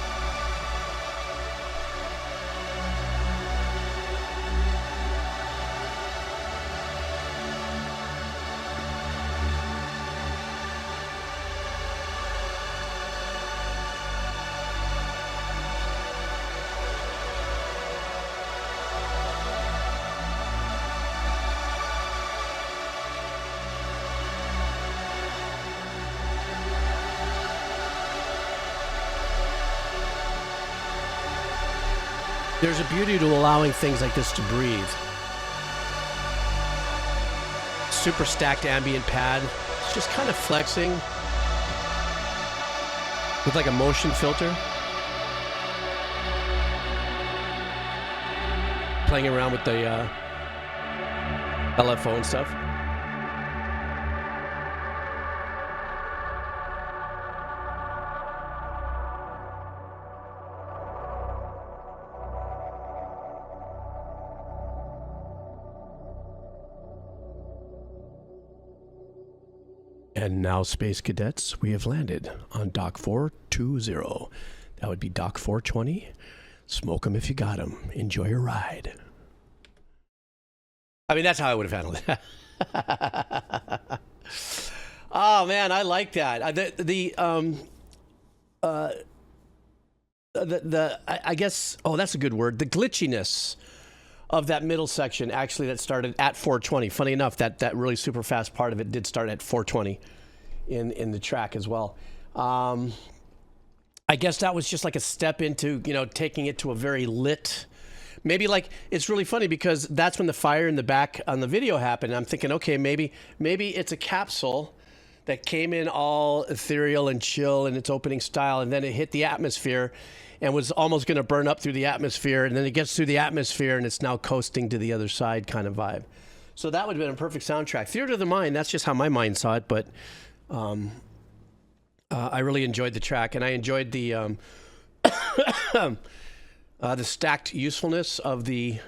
There's a beauty to allowing things like this to breathe. Super stacked ambient pad. It's just kind of flexing with like a motion filter. Playing around with the LFO and stuff. And now, Space Cadets, we have landed on Dock 420. That would be Dock 420. Smoke them if you got them. Enjoy your ride. I mean, that's how I would have handled it. Oh, man, I like that. I guess, oh, that's a good word. The glitchiness of that middle section, actually, that started at 420. Funny enough, that really super fast part of it did start at 420 in the track as well. I guess that was just like a step into, you know, taking it to a very lit, maybe like, it's really funny because that's when the fire in the back on the video happened. I'm thinking, okay, maybe it's a capsule that came in all ethereal and chill in its opening style, and then it hit the atmosphere and was almost going to burn up through the atmosphere, and then it gets through the atmosphere and it's now coasting to the other side kind of vibe. So that would have been a perfect soundtrack. Theater of the Mind, that's just how my mind saw it, but I really enjoyed the track, and I enjoyed the stacked usefulness of the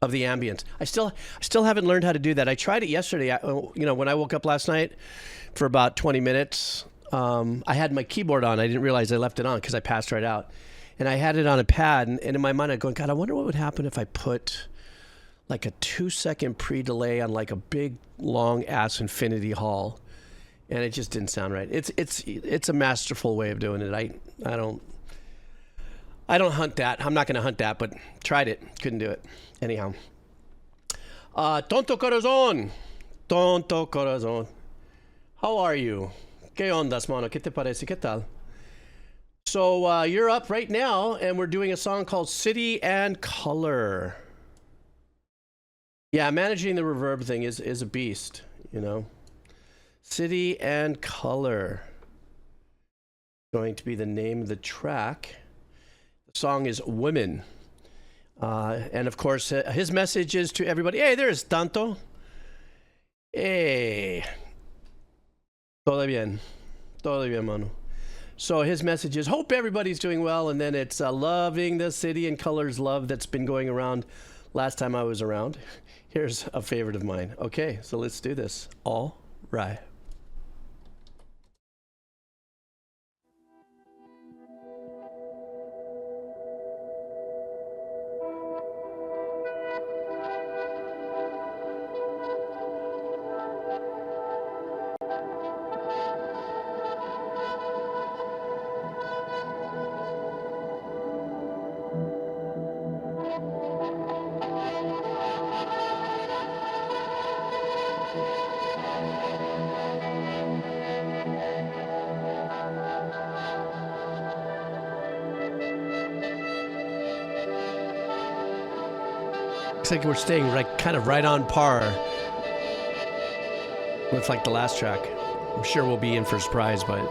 ambience. I still haven't learned how to do that. I tried it yesterday. You know, when I woke up last night for about 20 minutes, I had my keyboard on. I didn't realize I left it on because I passed right out. And I had it on a pad, and in my mind I'm going, God, I wonder what would happen if I put like a 2-second pre-delay on like a big long ass infinity hall. And it just didn't sound right. It's a masterful way of doing it. I don't hunt that. I'm not going to hunt that, but tried it. Couldn't do it. Anyhow. Tonto Corazon. Tonto Corazon. How are you? ¿Qué ondas, mano? ¿Qué te parece? ¿Qué tal? So you're up right now, and we're doing a song called City and Color. Yeah, managing the reverb thing is a beast, you know. City and Color. Going to be the name of the track. The song is Women. And of course, his message is to everybody. Hey, there's Tanto. Hey. Todo bien. Todo bien, mano. So his message is, hope everybody's doing well. And then it's loving the City and Colors love that's been going around last time I was around. Here's a favorite of mine. Okay, so let's do this. All right. looks like we're staying kind of right on par with like the last track. I'm sure we'll be in for a surprise, but.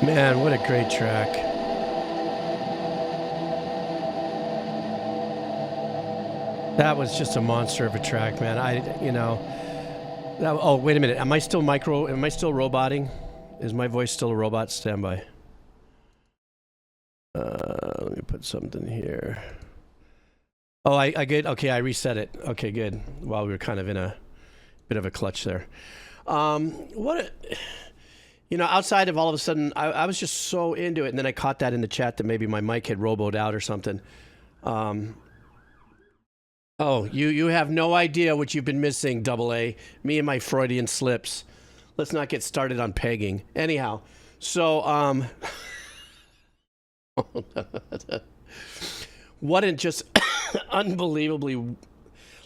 Man, what a great track. That was just a monster of a track, man. Oh, wait a minute. Am I still roboting? Is my voice still a robot? Stand by. Let me put something here. Oh, I good? Okay, I reset it. Okay, good. While we were kind of in a bit of a clutch there. Outside of all of a sudden, I was just so into it, and then I caught that in the chat that maybe my mic had roboed out or something. Oh, you have no idea what you've been missing, Double A. Me and my Freudian slips. Let's not get started on pegging. Anyhow, so what an just unbelievably,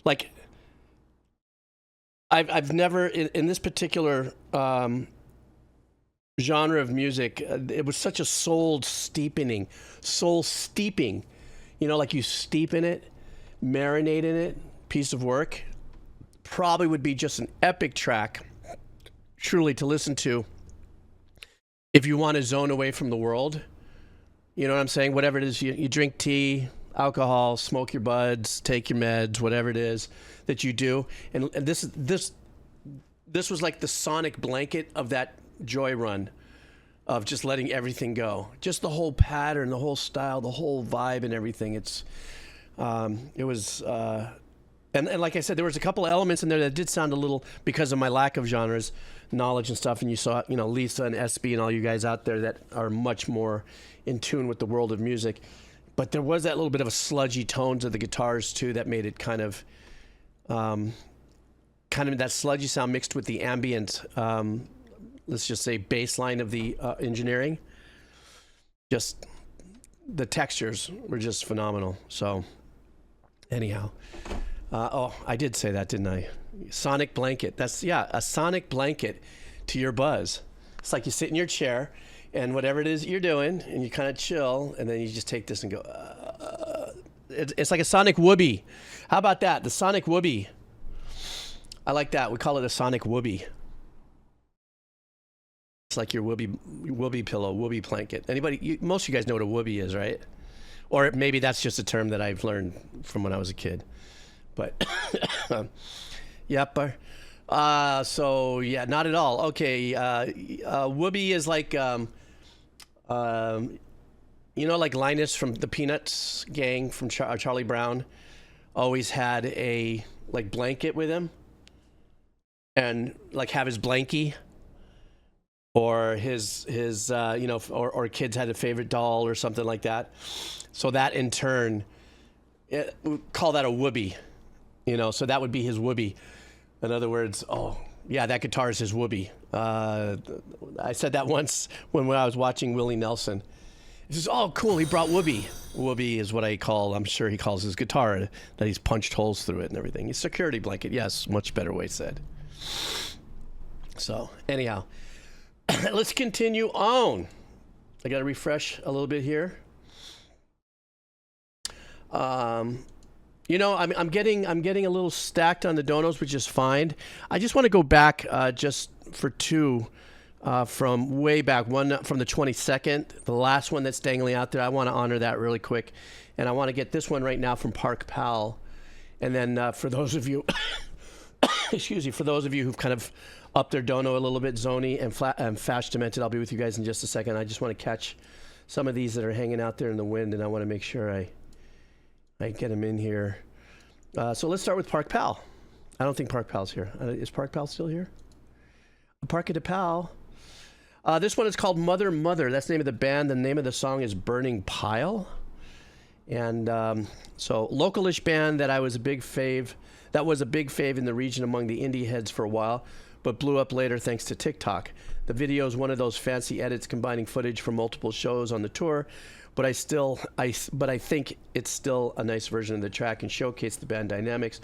like, I've never in this particular genre of music, it was such a soul steeping, like you steep in it, marinate in it, piece of work. Probably would be just an epic track, truly, to listen to if you want to zone away from the world. You know what I'm saying? Whatever it is, you drink tea, alcohol, smoke your buds, take your meds, whatever it is that you do. And this was like the sonic blanket of that joy run of just letting everything go. Just the whole pattern, the whole style, the whole vibe and everything. It was, and like I said, there was a couple of elements in there that did sound a little, because of my lack of genres, knowledge and stuff. And you saw, Lisa and SB and all you guys out there that are much more in tune with the world of music. But there was that little bit of a sludgy tone to the guitars too that made it kind of that sludgy sound mixed with the ambient, let's just say, bass line of the engineering. Just the textures were just phenomenal. So anyhow, I did say that, didn't I? Sonic blanket. That's, a sonic blanket to your buzz. It's like you sit in your chair and whatever it is you're doing, and you kind of chill, and then you just take this and go, it's like a sonic whoopee. How about that? The sonic whoopee. I like that. We call it a sonic whoopee. It's like your whoopee pillow, whoopee blanket. Most of you guys know what a whoopee is, right? Or maybe that's just a term that I've learned from when I was a kid. But, yep. So, yeah, not at all. Okay, whoopee is like, like Linus from the Peanuts gang from Charlie Brown always had a, like, blanket with him. And, like, have his blankie. Or his or kids had a favorite doll or something like that. So that in turn, we call that a whoopee. So that would be his whoopee. In other words, that guitar is his whoopee. I said that once when I was watching Willie Nelson. He says, "Oh, cool, he brought whoopee." Whoopee is what I'm sure he calls his guitar, that he's punched holes through it and everything. His security blanket, yes, much better way said. So, anyhow. Let's continue on. I got to refresh a little bit here. I'm getting a little stacked on the donos, which is fine. I just want to go back just for two from way back. One from the 22nd, the last one that's dangling out there. I want to honor that really quick, and I want to get this one right now from Park Pal. And then for those of you, excuse me, for those of you who've kind of up their dono a little bit, Zoni and Fash Demented, I'll be with you guys in just a second. I just want to catch some of these that are hanging out there in the wind, and I want to make sure I get them in here. So let's start with Park Pal. I don't think Park Pal's here. Is Park Pal still here? Park de Pal. This one is called Mother Mother. That's the name of the band. The name of the song is Burning Pile. And so localish band that was a big fave in the region among the indie heads for a while, but blew up later thanks to TikTok. The video is one of those fancy edits combining footage from multiple shows on the tour, but I think it's still a nice version of the track and showcase the band dynamics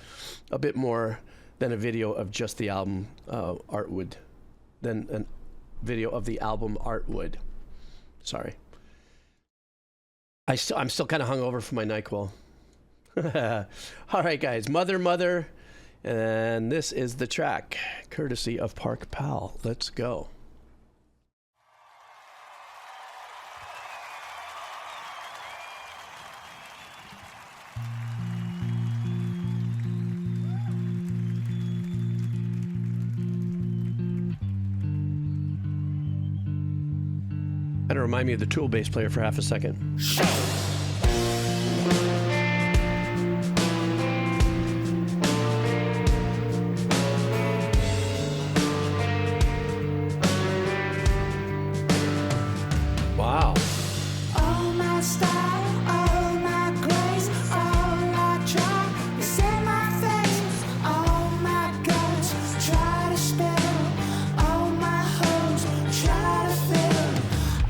a bit more than a video of just the album art would. Sorry. I'm still kind of hungover from my NyQuil. All right, guys. Mother Mother. And this is the track, courtesy of Park Pal. Let's go. Kind of remind me of the Tool bass player for half a second. Wow. All my style, all my grace, all I try to set my face, all my guts, try to spill, all my hoes, try to fill,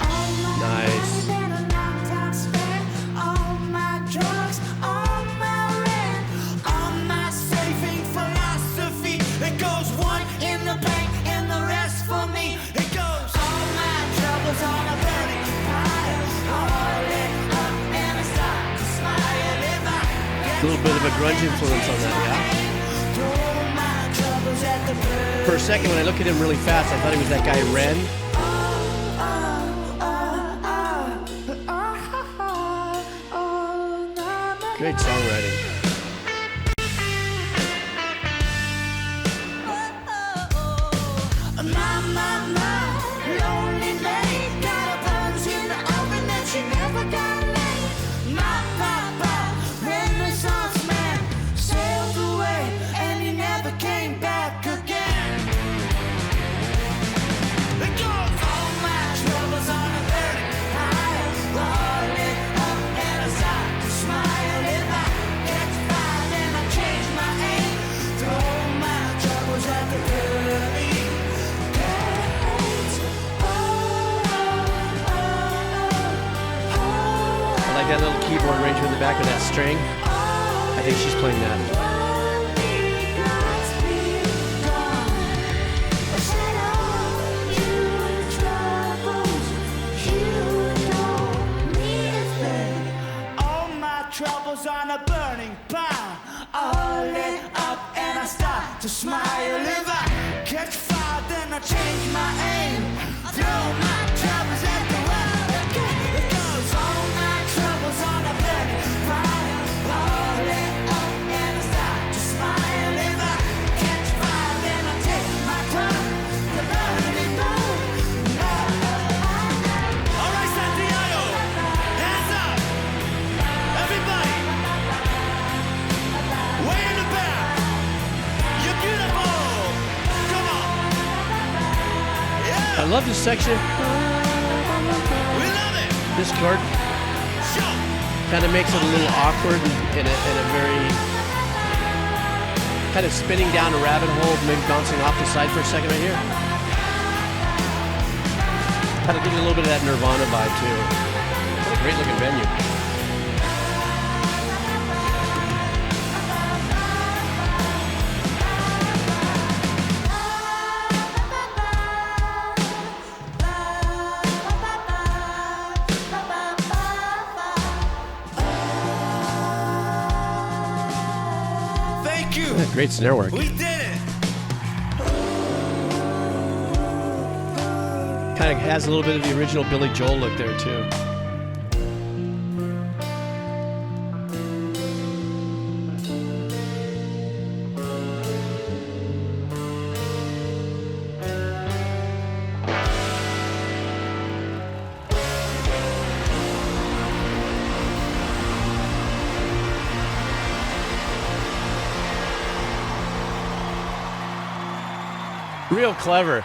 all my Nice. money in a long time spent, all my drugs, all my rent, all my saving philosophy. It goes one in the bank and the rest for me. It goes all my troubles on a burning pile, all lit up and I start to smile if I A little bit of a grunge influence on that, throw my troubles at the bird. yeah? For a second, when I look at him really fast, I thought he was that guy Ren. Great songwriting. Lonely lady got a buns in the oven that she never got laid. My papa, Renaissance man, sailed away and he never came back again. It goes all my troubles on a burning pile, roll it up and I start to smile. If I catch fire, then I change my aim. Throw my troubles at the pearly gates. I like that little keyboard arrangement in the back of that string. I think she's playing that. All my troubles on a burning pile, all lit up and I start to smile. If I catch fire, then I change my aim. Throw my troubles at the wall. It goes all my troubles on a burning pile, all lit up and I start to smile. If I catch fire, then I take my time to burn it down. All right, Santiago, hands up. Everybody, way in the back. You're beautiful. Come on. I Yeah, love this section. we love it. This chord Show. kind of makes it a little awkward and a very kind of spinning down a rabbit hole, maybe bouncing off the side for a second right here. Kind of gives you a little bit of that Nirvana vibe too. What a great looking venue. Thank you. Great snare work. We did it. Kind of has a little bit of the original Billy Joel look there too. Real clever.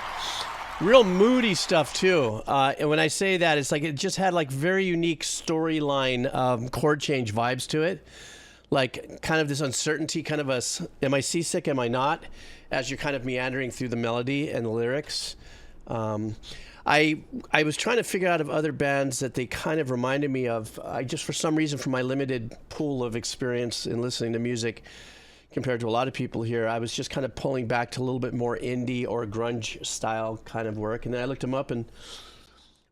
Real moody stuff too. And when I say that, it's like it just had like very unique storyline chord change vibes to it. Like kind of this uncertainty, kind of am I seasick, am I not? As you're kind of meandering through the melody and the lyrics. I was trying to figure out of other bands that they kind of reminded me of. I just, for some reason, from my limited pool of experience in listening to music, compared to a lot of people here, I was just kind of pulling back to a little bit more indie or grunge style kind of work. And then I looked them up, and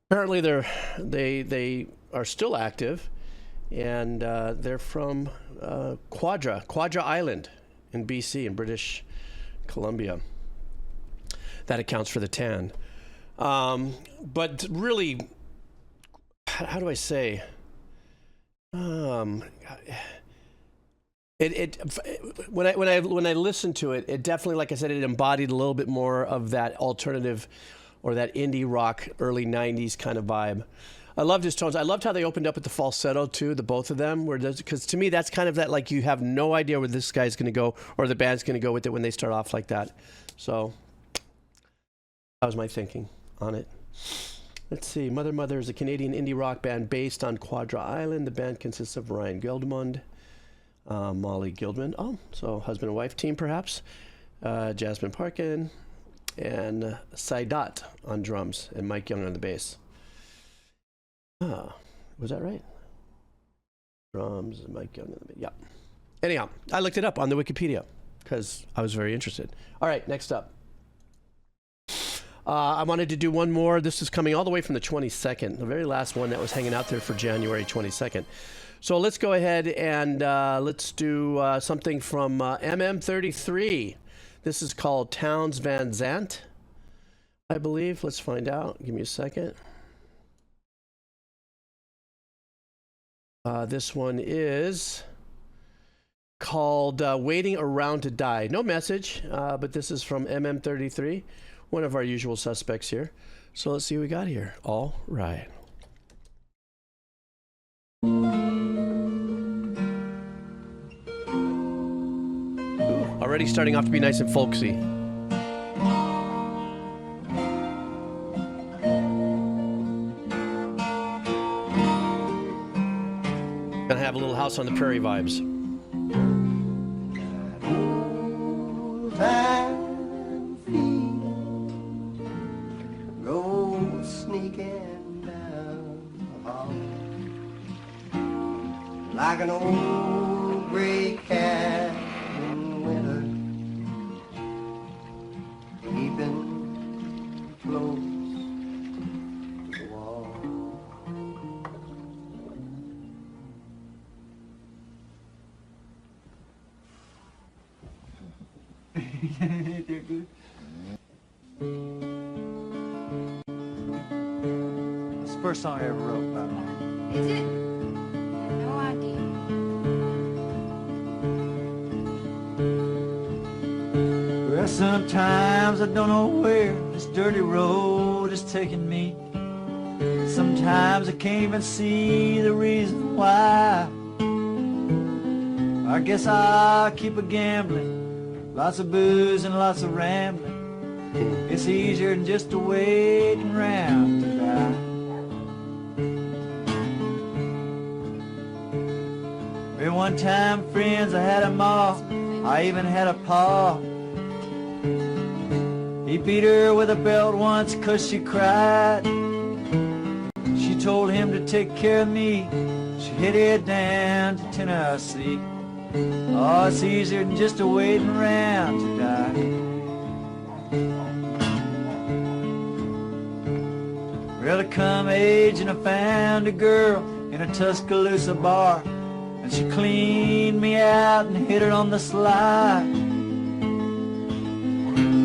apparently they are still active, and they're from Quadra Island in BC, in British Columbia. That accounts for the tan. But really, how do I say? When I listened to it, it definitely, like I said, it embodied a little bit more of that alternative or that indie rock early 90s kind of vibe. I loved his tones. I loved how they opened up with the falsetto too, the both of them, because to me that's kind of that, like, you have no idea where this guy's going to go or the band's going to go with it when they start off like that. So that was my thinking on it. Let's see. Mother Mother is a Canadian indie rock band based on Quadra Island. The band consists of Ryan Gildemund, Molly Gildman, so husband and wife team perhaps, Jasmine Parkin, and Saidat on drums, and Mike Young on the bass. Was that right? Drums, and Mike Young on the bass. Yeah. Anyhow, I looked it up on the Wikipedia because I was very interested. All right, next up. I wanted to do one more. This is coming all the way from the 22nd, the very last one that was hanging out there for January 22nd. So let's go ahead and let's do something from MM33. This is called Towns Van Zandt, I believe. Let's find out. Give me a second. This one is called Waiting Around to Die. No message, but this is from MM33, one of our usual suspects here. So let's see what we got here. All right. Ooh, already starting off to be nice and folksy. Gonna have a little House on the Prairie vibes. Road sneaking down the hall like an old gray cat in winter, keeping close to the wall. They're good. It's the first song I ever wrote about it. Is it? I had no idea. Well, sometimes I don't know where this dirty road is taking me. Sometimes I can't even see the reason why. I guess I'll keep a gambling. Lots of booze and lots of rambling. It's easier than just to waiting around to die. Well, one time, friends, I had a ma. I even had a pa. He beat her with a belt once 'cause she cried. She told him to take care of me. She headed down to Tennessee. Oh, it's easier than just a waiting around to die. Well, I come age and I found a girl in a Tuscaloosa bar, and she cleaned me out and hit it on the sly.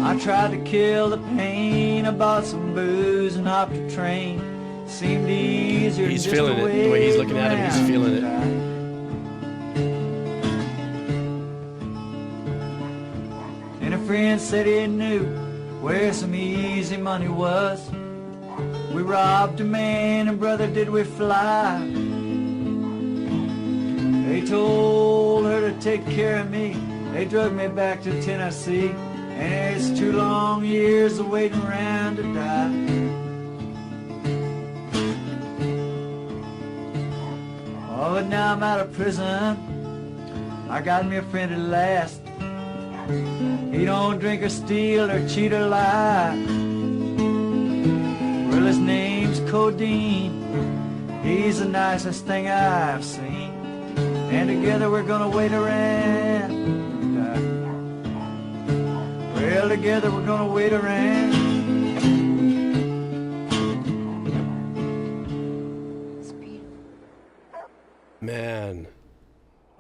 I tried to kill the pain. I bought some booze and hopped a train. Seemed easier. He's feeling it. The way he's looking at him, he's feeling it. And a friend said he knew where some easy money was. We robbed a man and brother did we fly. They told her to take care of me. They drug me back to Tennessee. And it's 2 long years of waiting around to die. Oh, but now I'm out of prison. I got me a friend at last. He don't drink or steal or cheat or lie. Well, his name's Codeine. He's the nicest thing I've seen. And together we're gonna wait around to die. Well, together we're gonna wait around. Man,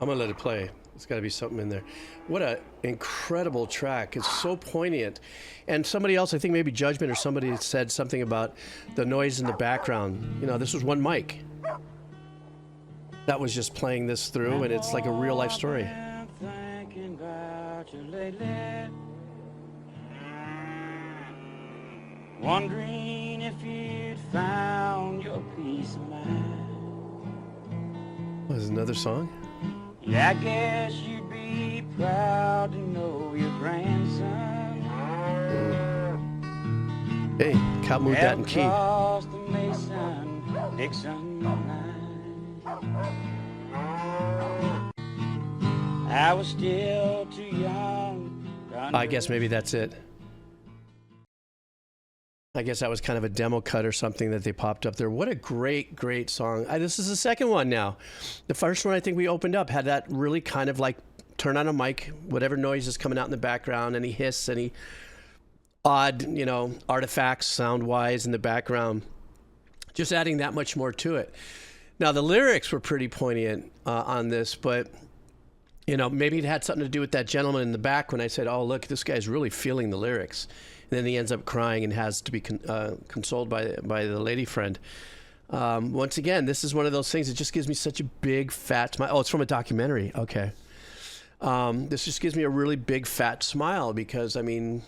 I'm gonna let it play. There's got to be something in there. What an incredible track. It's so poignant. And somebody else, I think maybe Judgment or somebody said something about the noise in the background. You know, this was one mic that was just playing this through, and it's like a real life story. Thinking about you lately. wondering if you'd found your peace of mind. Was another song? Yeah, I guess you'd be proud to know your grandson. Hey, Cal moved that in key. Across the Mason-Dixon line. I was still too young. I guess maybe that's it. I guess that was kind of a demo cut or something that they popped up there. What a great, great song. This is the second one now. The first one I think we opened up had that really kind of like turn on a mic, whatever noise is coming out in the background, any hiss, any odd, you know, artifacts sound-wise in the background. Just adding that much more to it. Now, the lyrics were pretty poignant on this, but, you know, maybe it had something to do with that gentleman in the back when I said, oh, look, this guy's really feeling the lyrics. And then he ends up crying and has to be consoled by the lady friend. Once again, this is one of those things that just gives me such a big, fat smile. Oh, it's from a documentary. Okay. This just gives me a really big, fat smile because, I mean,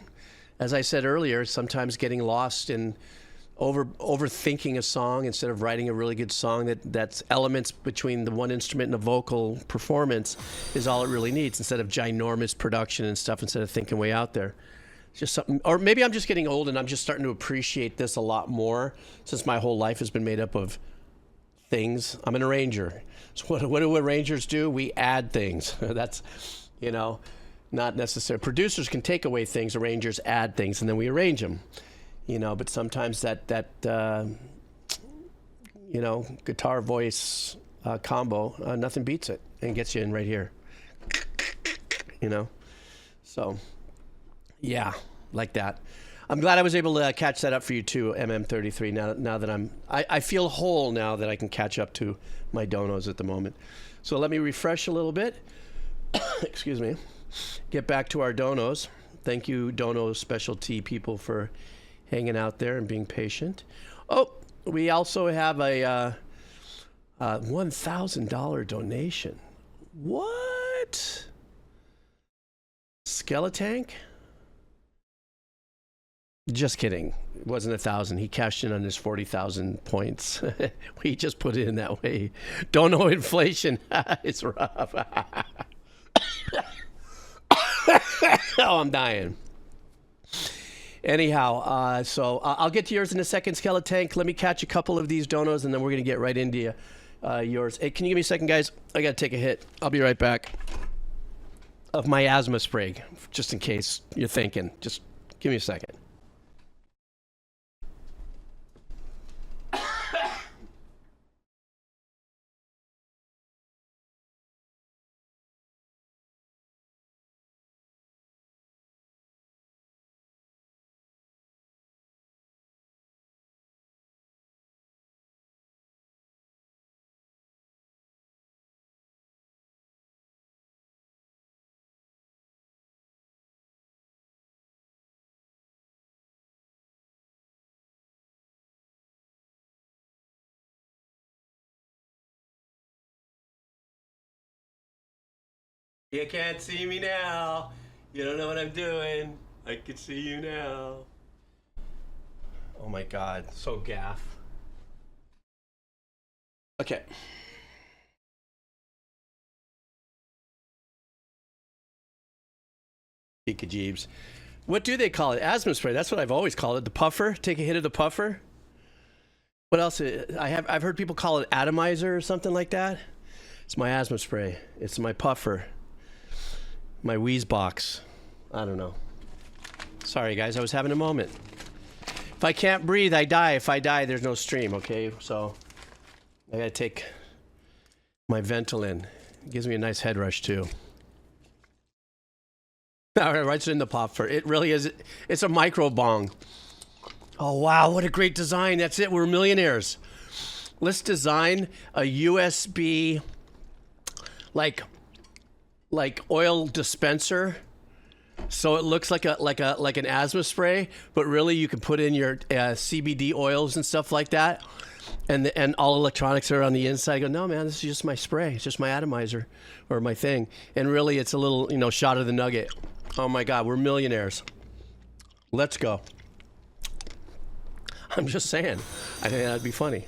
as I said earlier, sometimes getting lost in overthinking a song instead of writing a really good song that's elements between the one instrument and a vocal performance is all it really needs instead of ginormous production and stuff instead of thinking way out there. Just something, or maybe I'm just getting old and I'm just starting to appreciate this a lot more since my whole life has been made up of things. I'm an arranger. So what do arrangers do? We add things. That's, you know, not necessary. Producers can take away things, arrangers add things, and then we arrange them. You know, but sometimes that you know, guitar voice combo, nothing beats it and gets you in right here. You know, so. Yeah, like that. I'm glad I was able to catch that up for you too, MM33. Now that I feel whole now that I can catch up to my donos at the moment. So let me refresh a little bit. Excuse me. Get back to our donos. Thank you, dono specialty people, for hanging out there and being patient. Oh, we also have a $1,000 donation. What? Skeletank? Just kidding. It wasn't 1,000. He cashed in on his 40,000 points. We just put it in that way. Don't know inflation. It's rough. Oh, I'm dying. Anyhow, so I'll get to yours in a second, Skeletank. Let me catch a couple of these donos, and then we're going to get right into yours. Hey, can you give me a second, guys? I got to take a hit. I'll be right back. Of my asthma spray, just in case you're thinking. Just give me a second. You can't see me now. You don't know what I'm doing. I can see you now. Oh my God, so gaff. Okay. Jeebs. What do they call it? Asthma spray. That's what I've always called it. The puffer. Take a hit of the puffer. What else? I've heard people call it atomizer or something like that. It's my asthma spray. It's my puffer. My wheeze box. I don't know. Sorry, guys. I was having a moment. If I can't breathe, I die. If I die, there's no stream, okay? So I gotta take my Ventolin. It gives me a nice head rush, too. All right, right in the puffer. It really is. It's a micro bong. Oh, wow. What a great design. That's it. We're millionaires. Let's design a USB, like oil dispenser, so it looks like an asthma spray, but really you can put in your CBD oils and stuff like that, and all electronics are on the inside. I go, no man, this is just my spray. It's just my atomizer or my thing, and really it's a little shot of the nugget. Oh my God, we're millionaires. Let's go. I'm just saying. I think that'd be funny.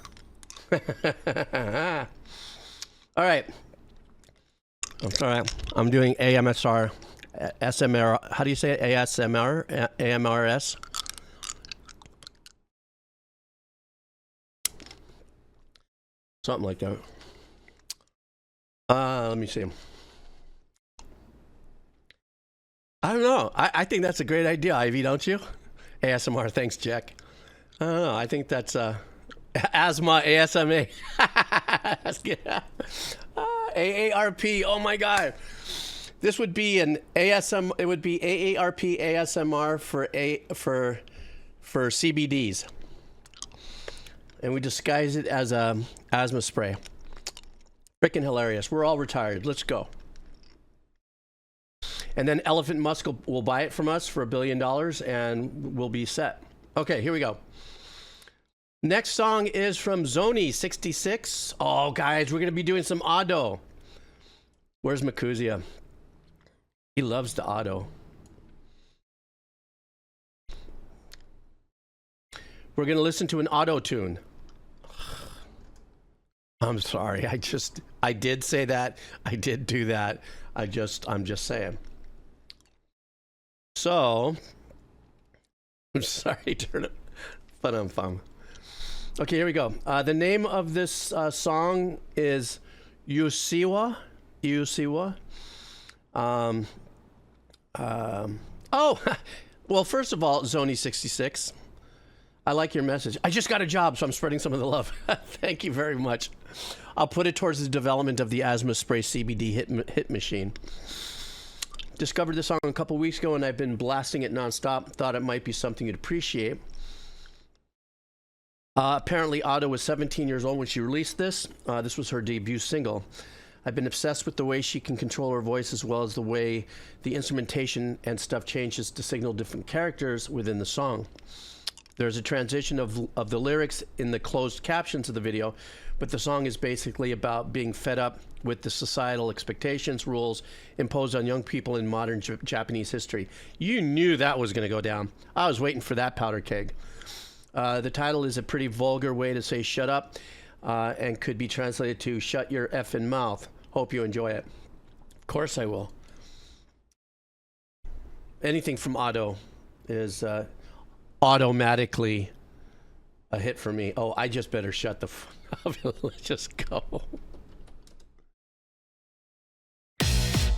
All right. I'm sorry. I'm doing AMSR, SMR. How do you say it? ASMR? AMRS? Something like that. Let me see. I don't know. I think that's a great idea, Ivy, don't you? ASMR. Thanks, Jack. I don't know. I think that's asthma ASMA. That's good. AARP. Oh my God. This would be an ASM. It would be AARP ASMR for CBDs, and we disguise it as a asthma spray. Freaking hilarious. We're all retired. Let's go. And then Elephant Musk will buy it from us for $1 billion, and we'll be set. Okay, here we go. Next song is from Zoni66. Oh, guys, we're going to be doing some auto. Where's Makuzia? He loves the auto. We're going to listen to an auto tune. I'm sorry. I did say that. I did do that. I'm just saying. So, I'm sorry, turn it. Fun. Okay, here we go. The name of this song is Usseewa. Oh, well, first of all, Zoni66, I like your message. I just got a job, so I'm spreading some of the love. Thank you very much. I'll put it towards the development of the asthma spray CBD hit machine. Discovered this song a couple weeks ago, and I've been blasting it nonstop. Thought it might be something you'd appreciate. Apparently, Otto was 17 years old when she released this. This was her debut single. I've been obsessed with the way she can control her voice, as well as the way the instrumentation and stuff changes to signal different characters within the song. There's a transition of the lyrics in the closed captions of the video, but the song is basically about being fed up with the societal expectations, rules imposed on young people in modern Japanese history. You knew that was going to go down. I was waiting for that powder keg. The title is a pretty vulgar way to say shut up, and could be translated to shut your effing mouth. Hope you enjoy it. Of course I will. Anything from Otto is automatically a hit for me. Oh, I just better shut the f up. Let's just go.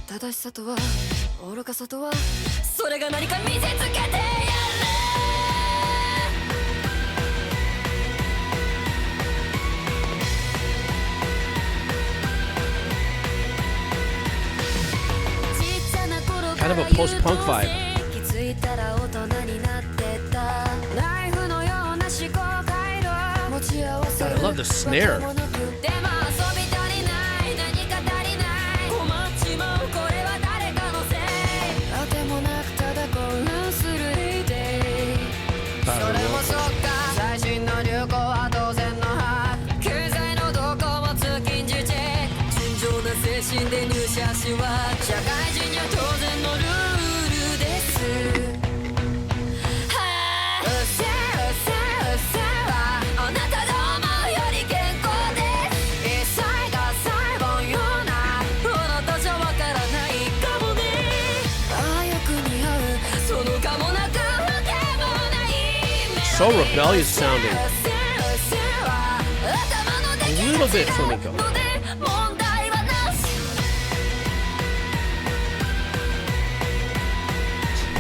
正しさとは愚かさとはそれが何か見せつけてやれ Kind of a post-punk vibe. God, I love the snare. So rebellious sounding. A little bit flamenco.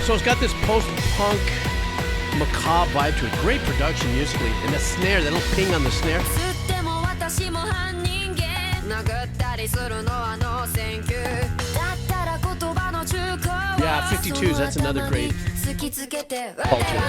So it's got this post-punk macabre vibe to it. Great production musically. And the snare, that little ping on the snare. Yeah, 52s, that's another great culture.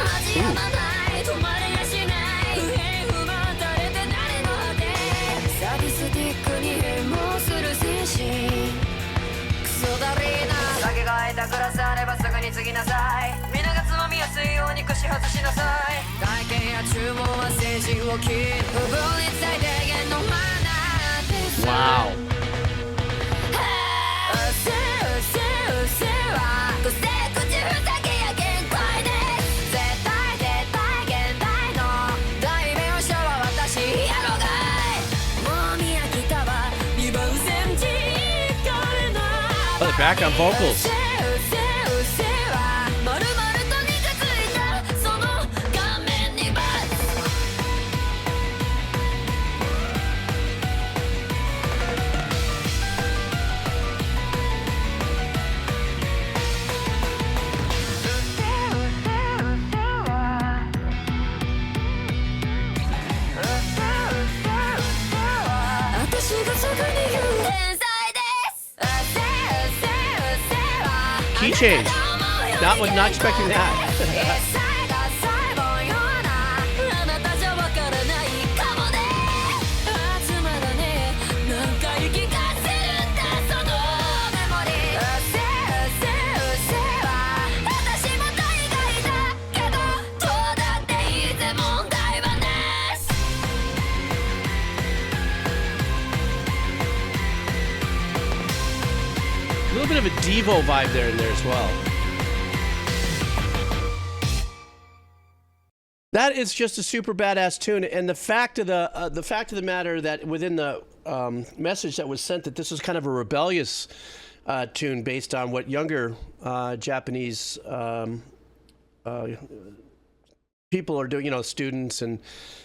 Wow. We're back on vocals. Key change. Not expecting that. A little bit of a Devo vibe there in there as well. That is just a super badass tune, and the fact of the matter that within the message that was sent that this was kind of a rebellious tune based on what younger Japanese people are doing, students and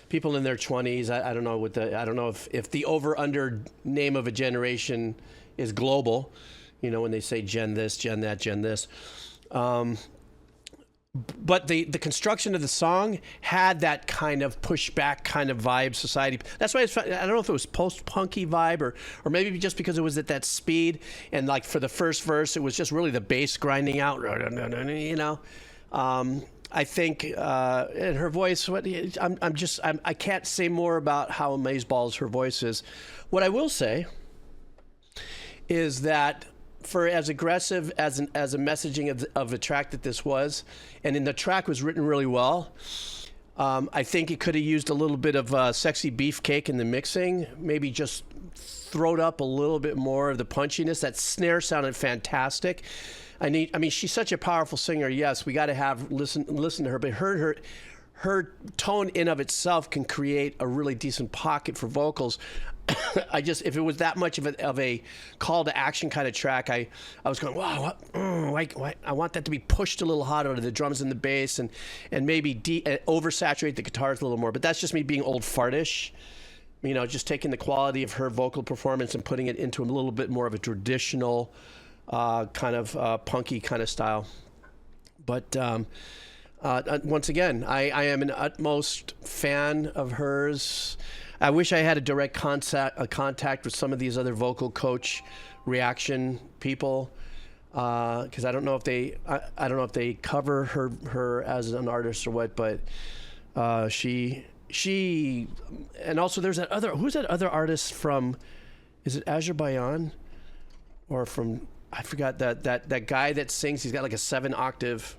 people in their 20s. I don't know I don't know if the over/under name of a generation is global. When they say Gen this, Gen that, Gen this. But the construction of the song had that kind of pushback kind of vibe, society. That's why I don't know if it was post-punky vibe or maybe just because it was at that speed. And like for the first verse, it was just really the bass grinding out, I think, and her voice, I can't say more about how amazeballs her voice is. What I will say is that for as aggressive as a messaging of a track that this was, and the track was written really well, I think it could have used a little bit of sexy beefcake in the mixing, maybe just throwed up a little bit more of the punchiness. That snare sounded fantastic. I mean, she's such a powerful singer. Yes, we got to listen to her, but her tone in of itself can create a really decent pocket for vocals. If it was that much of a call to action kind of track, I was going, wow, I want that to be pushed a little harder to the drums and the bass, and maybe oversaturate the guitars a little more. But that's just me being old fartish, just taking the quality of her vocal performance and putting it into a little bit more of a traditional kind of punky kind of style. But once again, I am an utmost fan of hers. I wish I had a direct contact with some of these other vocal coach reaction people, because I don't know if they cover her as an artist or what, but she and also there's who's that other artist from? Is it Azerbaijan or from? I forgot that guy that sings. He's got like a 7-octave.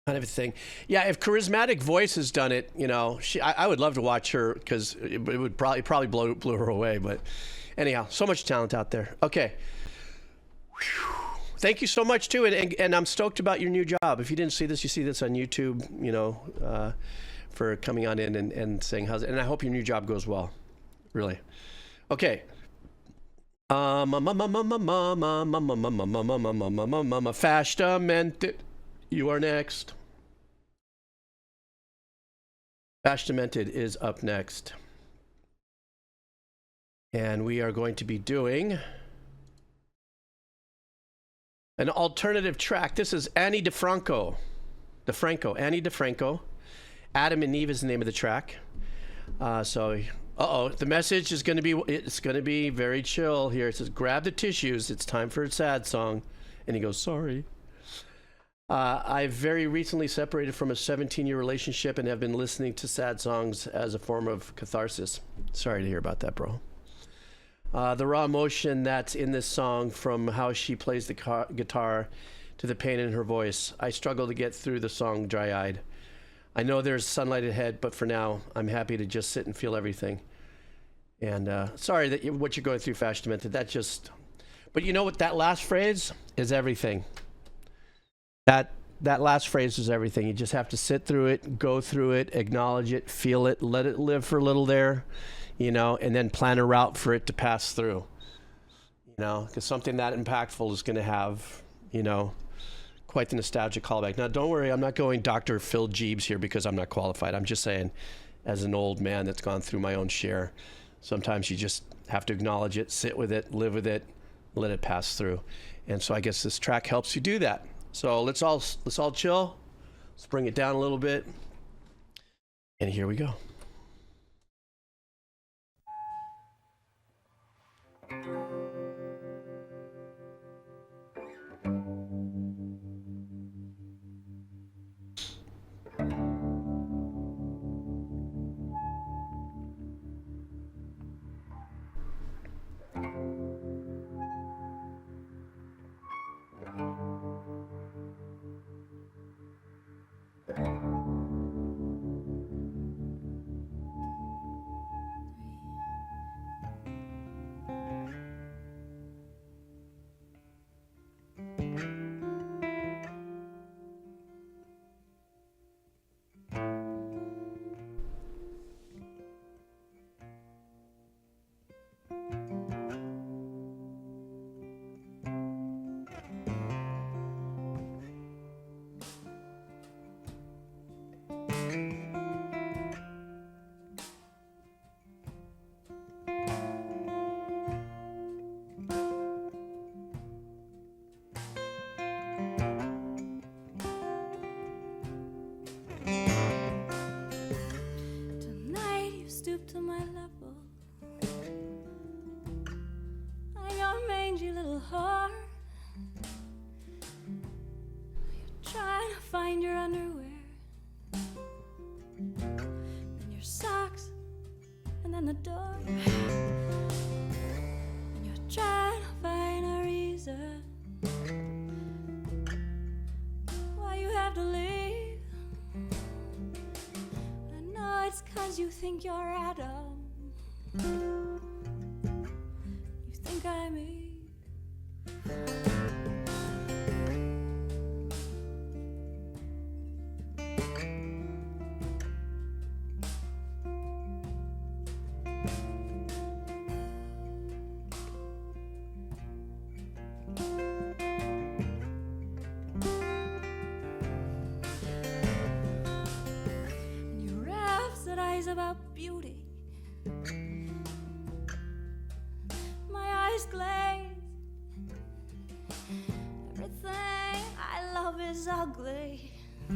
Kind of a thing. Yeah, if Charismatic Voice has done it, I would love to watch her, because it would probably blew her away. But anyhow, so much talent out there. Okay. Whew. Thank you so much too, and I'm stoked about your new job. If you didn't see this, you see this on YouTube. For coming on in and saying how's it, and I hope your new job goes well. Really. Okay. Fashdemented. You are next. Fashdemented is up next. And we are going to be doing an alternative track. This is Annie Difranco. Annie Difranco. Adam and Eve is the name of the track. The message is going to be very chill here. It says, grab the tissues. It's time for a sad song. And he goes, sorry. I very recently separated from a 17-year relationship and have been listening to sad songs as a form of catharsis. Sorry to hear about that, bro. The raw emotion that's in this song, from how she plays the guitar to the pain in her voice. I struggle to get through the song dry-eyed. I know there's sunlight ahead, but for now, I'm happy to just sit and feel everything. And sorry that what you're going through, Fashdemented. But you know what? That last phrase is everything. That last phrase is everything. You just have to sit through it, go through it, acknowledge it, feel it, let it live for a little there, and then plan a route for it to pass through. You know, because something that impactful is going to have, you know, quite the nostalgic callback. Now, don't worry, I'm not going Dr. Phil Jeeves here because I'm not qualified. I'm just saying, as an old man that's gone through my own share, sometimes you just have to acknowledge it, sit with it, live with it, let it pass through. And so I guess this track helps you do that. So let's all chill. Let's bring it down a little bit. And here we go. Find your underwear, then your socks, and then the door. And you're trying to find a reason why you have to leave. I know it's 'cause you think you're Adam. You think I'm Eve. About beauty, my eyes glaze. Everything I love is ugly. I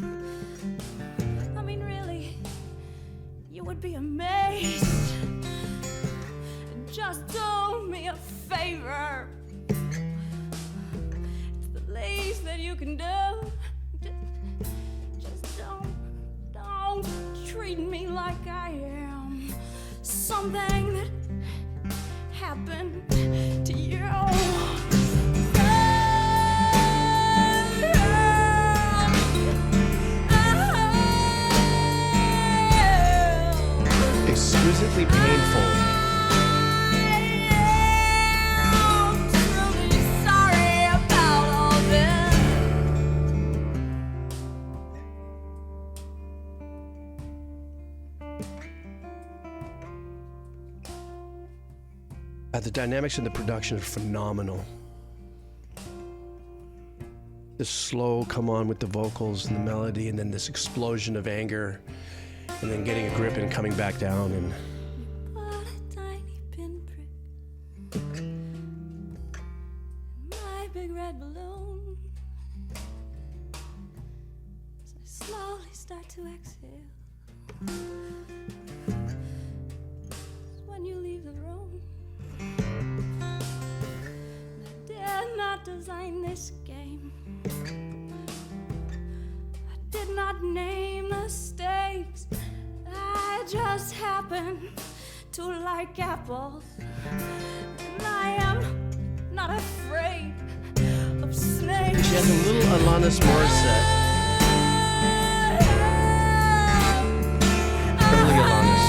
mean, really, you would be amazed. Just do me a favor. It's the least that you can do. Just don't treat me like I am something that happened to you. Exquisitely painful. I'm truly sorry about all this. The dynamics in the production are phenomenal. This slow come on with the vocals and the melody, and then this explosion of anger, and then getting a grip and coming back down. And Put a tiny pinprick in my big red balloon as I slowly start to exhale. When you leave the room, I did not design this game. I did not name the stakes. I just happen to like apples. And I am not afraid of snakes. she has a little Alanis Morissette. Early Alanis.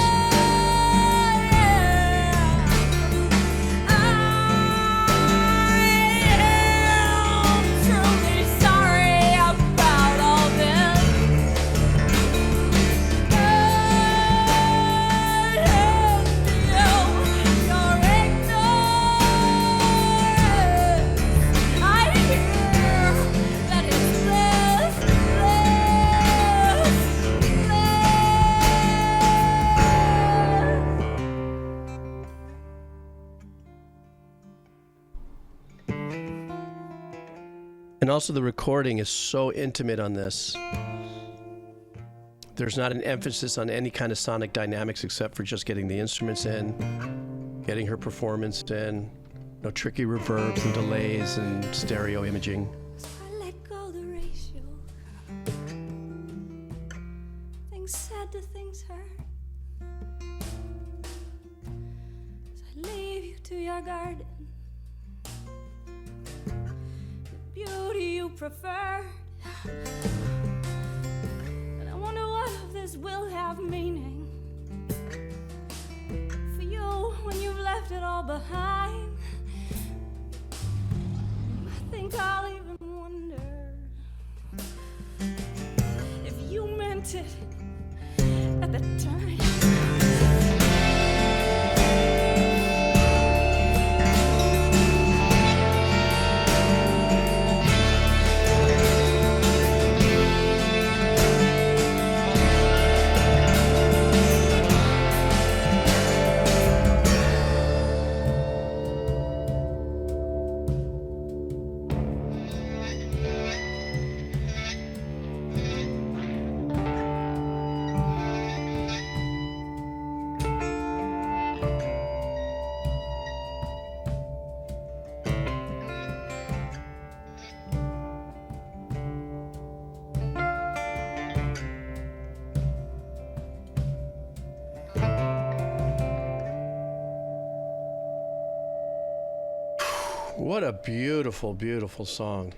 And also the recording is so intimate on this. There's not an emphasis on any kind of sonic dynamics except for just getting the instruments in, getting her performance in, no tricky reverbs and delays and stereo imaging. I let go the ratio. Things said to things heard. So I leave you to your garden. The beauty you preferred. And I wonder what of this will have meaning for you when you've left it all behind. I think I'll even wonder if you meant it at the time. What a beautiful, beautiful song.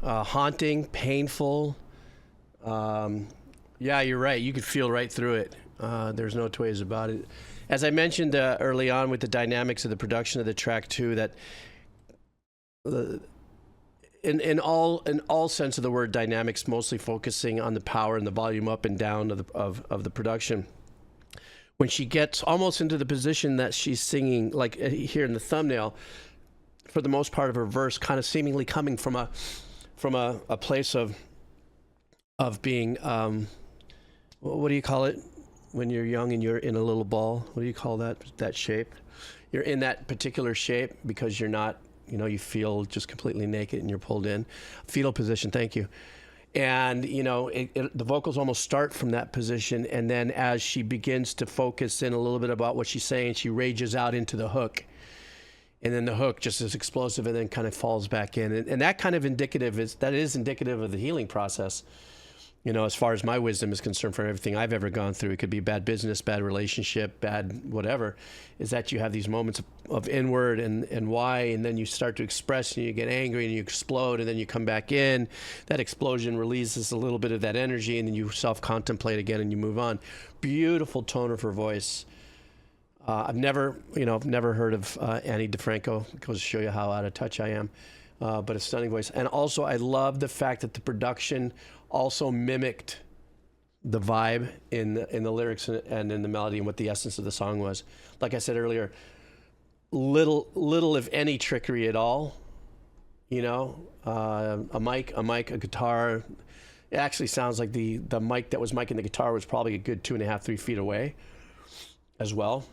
Haunting, painful. Yeah, you're right. You could feel right through it. There's no two ways about it. As I mentioned early on with the dynamics of the production of the track too, that in all sense of the word dynamics, mostly focusing on the power and the volume up and down of the production. When she gets almost into the position that she's singing, like here in the thumbnail, for the most part of her verse, kind of seemingly coming from a place of being what do you call it when you're young and you're in a little ball? What do you call that shape? You're in that particular shape because you're not, you feel just completely naked and you're pulled in. Fetal position, thank you. And the vocals almost start from that position, and then as she begins to focus in a little bit about what she's saying, she rages out into the hook. And then the hook just is explosive and then kind of falls back in. And that kind of is indicative of the healing process. As far as my wisdom is concerned, for everything I've ever gone through, it could be bad business, bad relationship, bad whatever, is that you have these moments of inward and why, and then you start to express and you get angry and you explode and then you come back in. That explosion releases a little bit of that energy and then you self-contemplate again and you move on. Beautiful tone of her voice. I've never heard of Annie Difranco. It goes to show you how out of touch I am. But a stunning voice. And also, I love the fact that the production also mimicked the vibe in the lyrics and in the melody and what the essence of the song was. Like I said earlier, little if any trickery at all. A mic, a guitar. It actually sounds like the mic that was miking the guitar was probably a good 2.5, 3 feet away as well.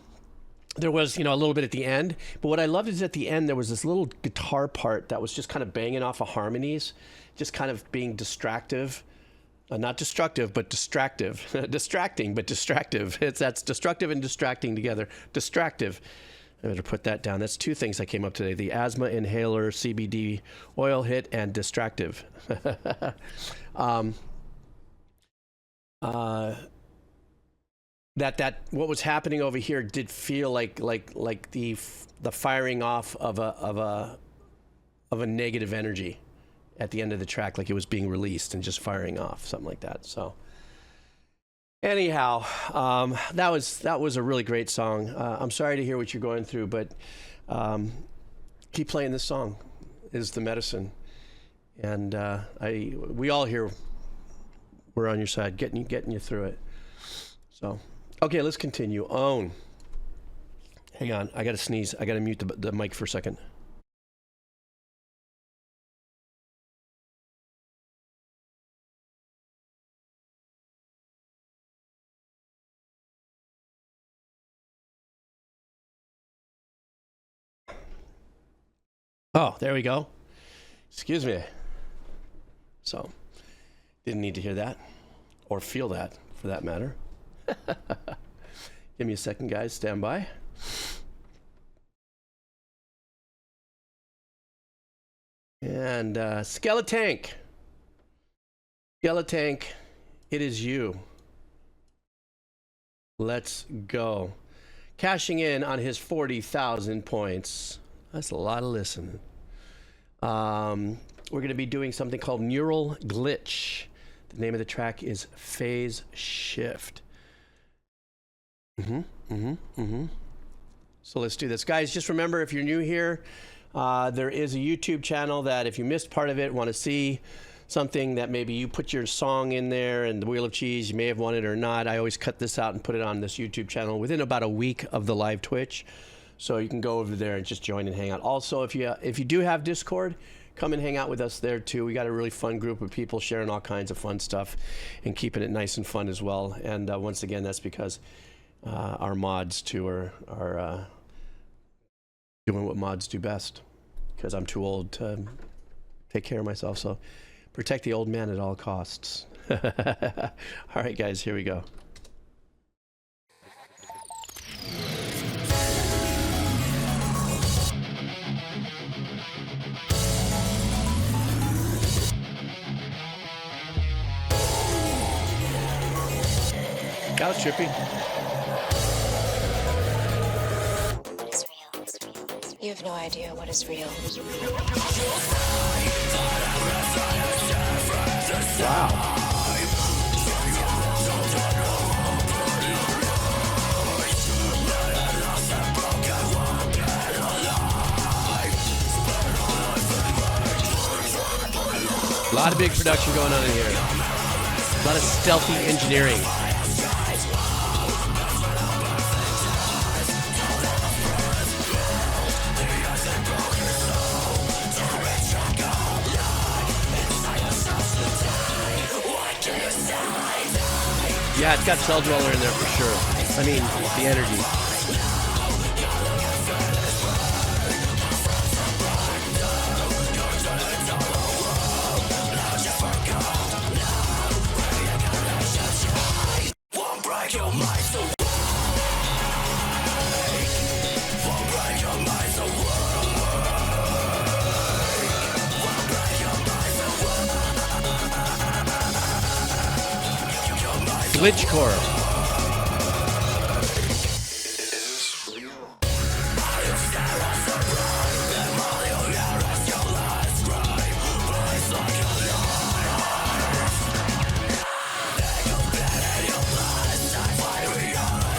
There was, a little bit at the end, but what I loved is at the end, there was this little guitar part that was just kind of banging off of harmonies, just kind of being distractive, not destructive, but distractive, distracting, but distractive. That's destructive and distracting together. Distractive. I better put that down. That's 2 things that came up today: the asthma inhaler, CBD oil hit, and distractive. That what was happening over here did feel like the firing off of a negative energy at the end of the track, like it was being released and just firing off, something like that. So anyhow, that was a really great song. I'm sorry to hear what you're going through, but keep playing this song is the medicine, and we all here, we're on your side, getting you through it. So. Okay, let's continue. Own. Hang on, I gotta sneeze. I gotta mute the mic for a second. Oh, there we go. Excuse me. So, didn't need to hear that or feel that for that matter. Give me a second, guys. Stand by. And Skeletank. Skeletank, it is you. Let's go. Cashing in on his 40,000 points. That's a lot of listening. We're going to be doing something called Neural Glitch. The name of the track is Phase Shift. So let's do this. Guys, just remember, if you're new here, there is a YouTube channel that if you missed part of it, want to see something that maybe you put your song in there and the Wheel of Cheese, you may have won it or not. I always cut this out and put it on this YouTube channel within about a week of the live Twitch. So you can go over there and just join and hang out. Also, if you do have Discord, come and hang out with us there too. We got a really fun group of people sharing all kinds of fun stuff and keeping it nice and fun as well. And once again, that's because our mods too are doing what mods do best, because I'm too old to take care of myself. So protect the old man at all costs. All right, guys, here we go. That was trippy. You have no idea what is real. Wow. A lot of big production going on in here. A lot of stealthy engineering. Yeah, it's got Cell Dweller in there for sure. I mean, the energy. Glitchcore.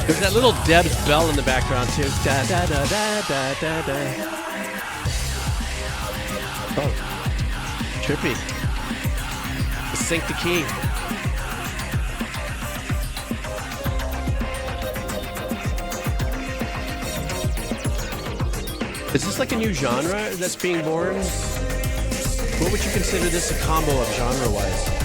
There's that little Deb's bell in the background too. Da da da da da da da. Oh, trippy. Sync the key. Is this like a new genre that's being born? What would you consider this a combo of genre-wise?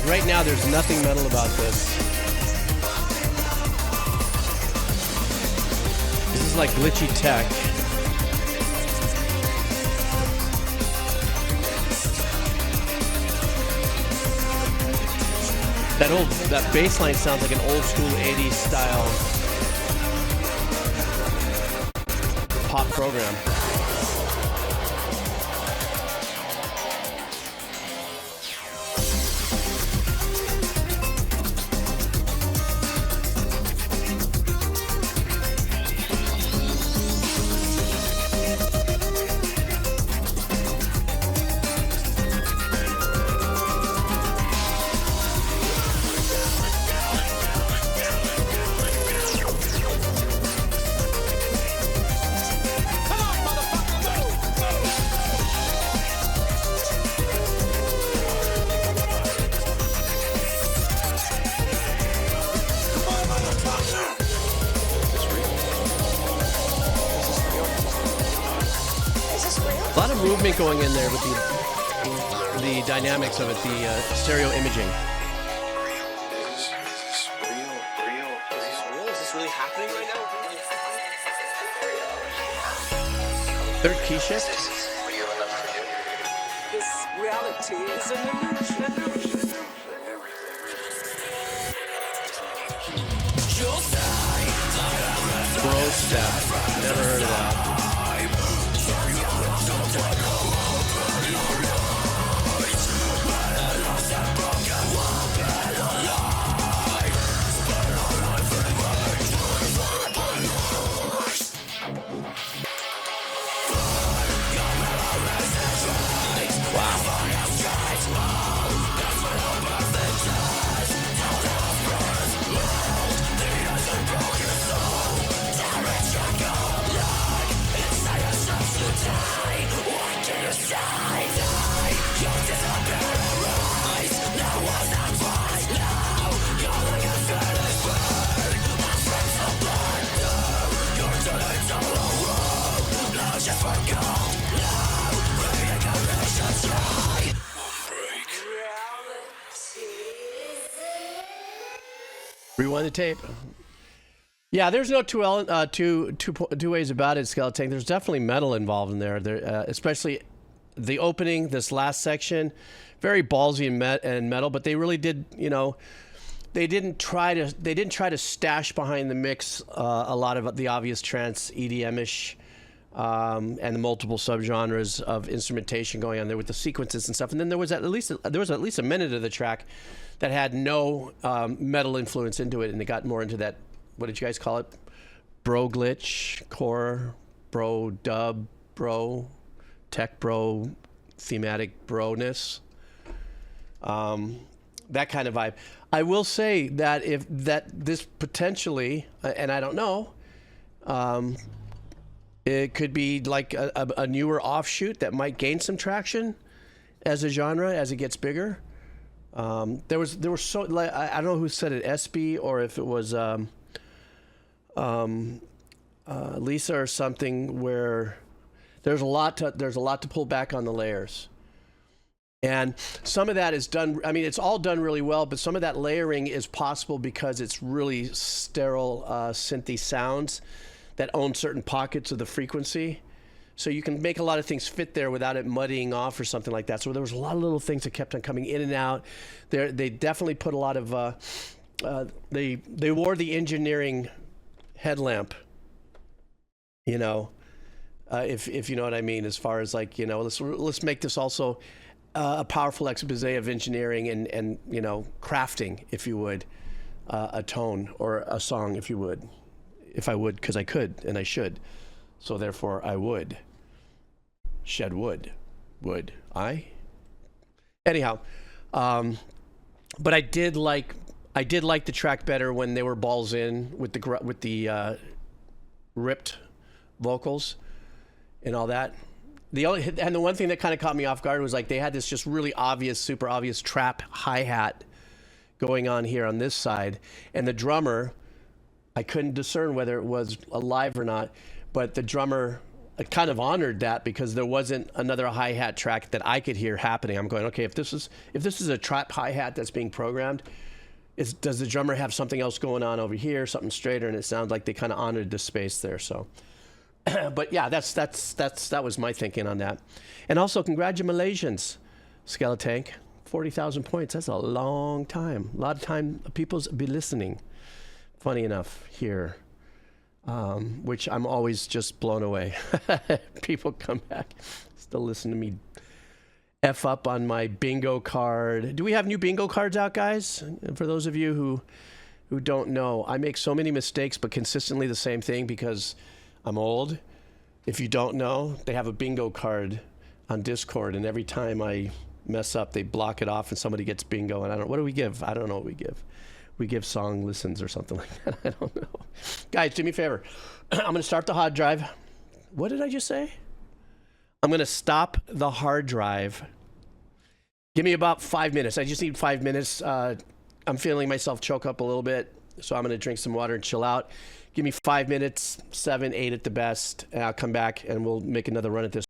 Right now, there's nothing metal about this. This is like glitchy tech. That bass line sounds like an old school 80s style pop program. movement going in there with the dynamics of it, the stereo imaging. Is this real? Is this really happening right now? Third key shift. This reality is an illusion. Bro step. Never heard of that. Rewind the tape. Yeah, there's no two ways about it, Skeleton. There's definitely metal involved in there. Especially the opening, this last section, very ballsy and metal. But they really did, they didn't try to stash behind the mix a lot of the obvious trance, EDM-ish, and the multiple subgenres of instrumentation going on there with the sequences and stuff. And then there was at least a minute of the track that had no metal influence into it, and it got more into that. What did you guys call it? Bro glitch, core, bro dub, bro, tech bro, thematic broness. That kind of vibe. I will say that if this potentially, and I don't know, it could be like a newer offshoot that might gain some traction as a genre as it gets bigger. There was so, like, I don't know who said it, SB, or if it was Lisa or something, where there's a lot to pull back on the layers. And some of that is done, I mean, it's all done really well, but some of that layering is possible because it's really sterile synthy sounds that own certain pockets of the frequency. So you can make a lot of things fit there without it muddying off or something like that. So there was a lot of little things that kept on coming in and out. They definitely put a lot of, they wore the engineering headlamp, if you know what I mean, as far as like, let's make this also a powerful expose of engineering and crafting, if you would, a tone or a song, if you would, if I would, because I could and I should. So therefore I would shed wood. Would I? Anyhow, but I did like the track better when they were balls in with the ripped vocals and all that. The one thing that kind of caught me off guard was like they had this just really obvious, super obvious trap hi-hat going on here on this side, and the drummer, I couldn't discern whether it was alive or not, but the drummer kind of honored that because there wasn't another hi-hat track that I could hear happening. I'm going, okay, if this is a trap hi-hat that's being programmed, does the drummer have something else going on over here, something straighter? And it sounds like they kind of honored the space there. So, but yeah, that was my thinking on that. And also, congratulations, Skeletank, 40,000 points. That's a long time. A lot of time people's be listening. Funny enough here, which I'm always just blown away. People come back, still listen to me F up on my bingo card. Do we have new bingo cards out, guys? And for those of you who don't know, I make so many mistakes, but consistently the same thing because I'm old. If you don't know, they have a bingo card on Discord, and every time I mess up, they block it off and somebody gets bingo. And what do we give? I don't know what we give. We give song listens or something like that. I don't know. Guys, do me a favor. I'm going to start the hard drive. What did I just say? I'm going to stop the hard drive. Give me about 5 minutes. I just need 5 minutes. I'm feeling myself choke up a little bit, so I'm going to drink some water and chill out. Give me 5 minutes, 7, 8 at the best, and I'll come back and we'll make another run at this.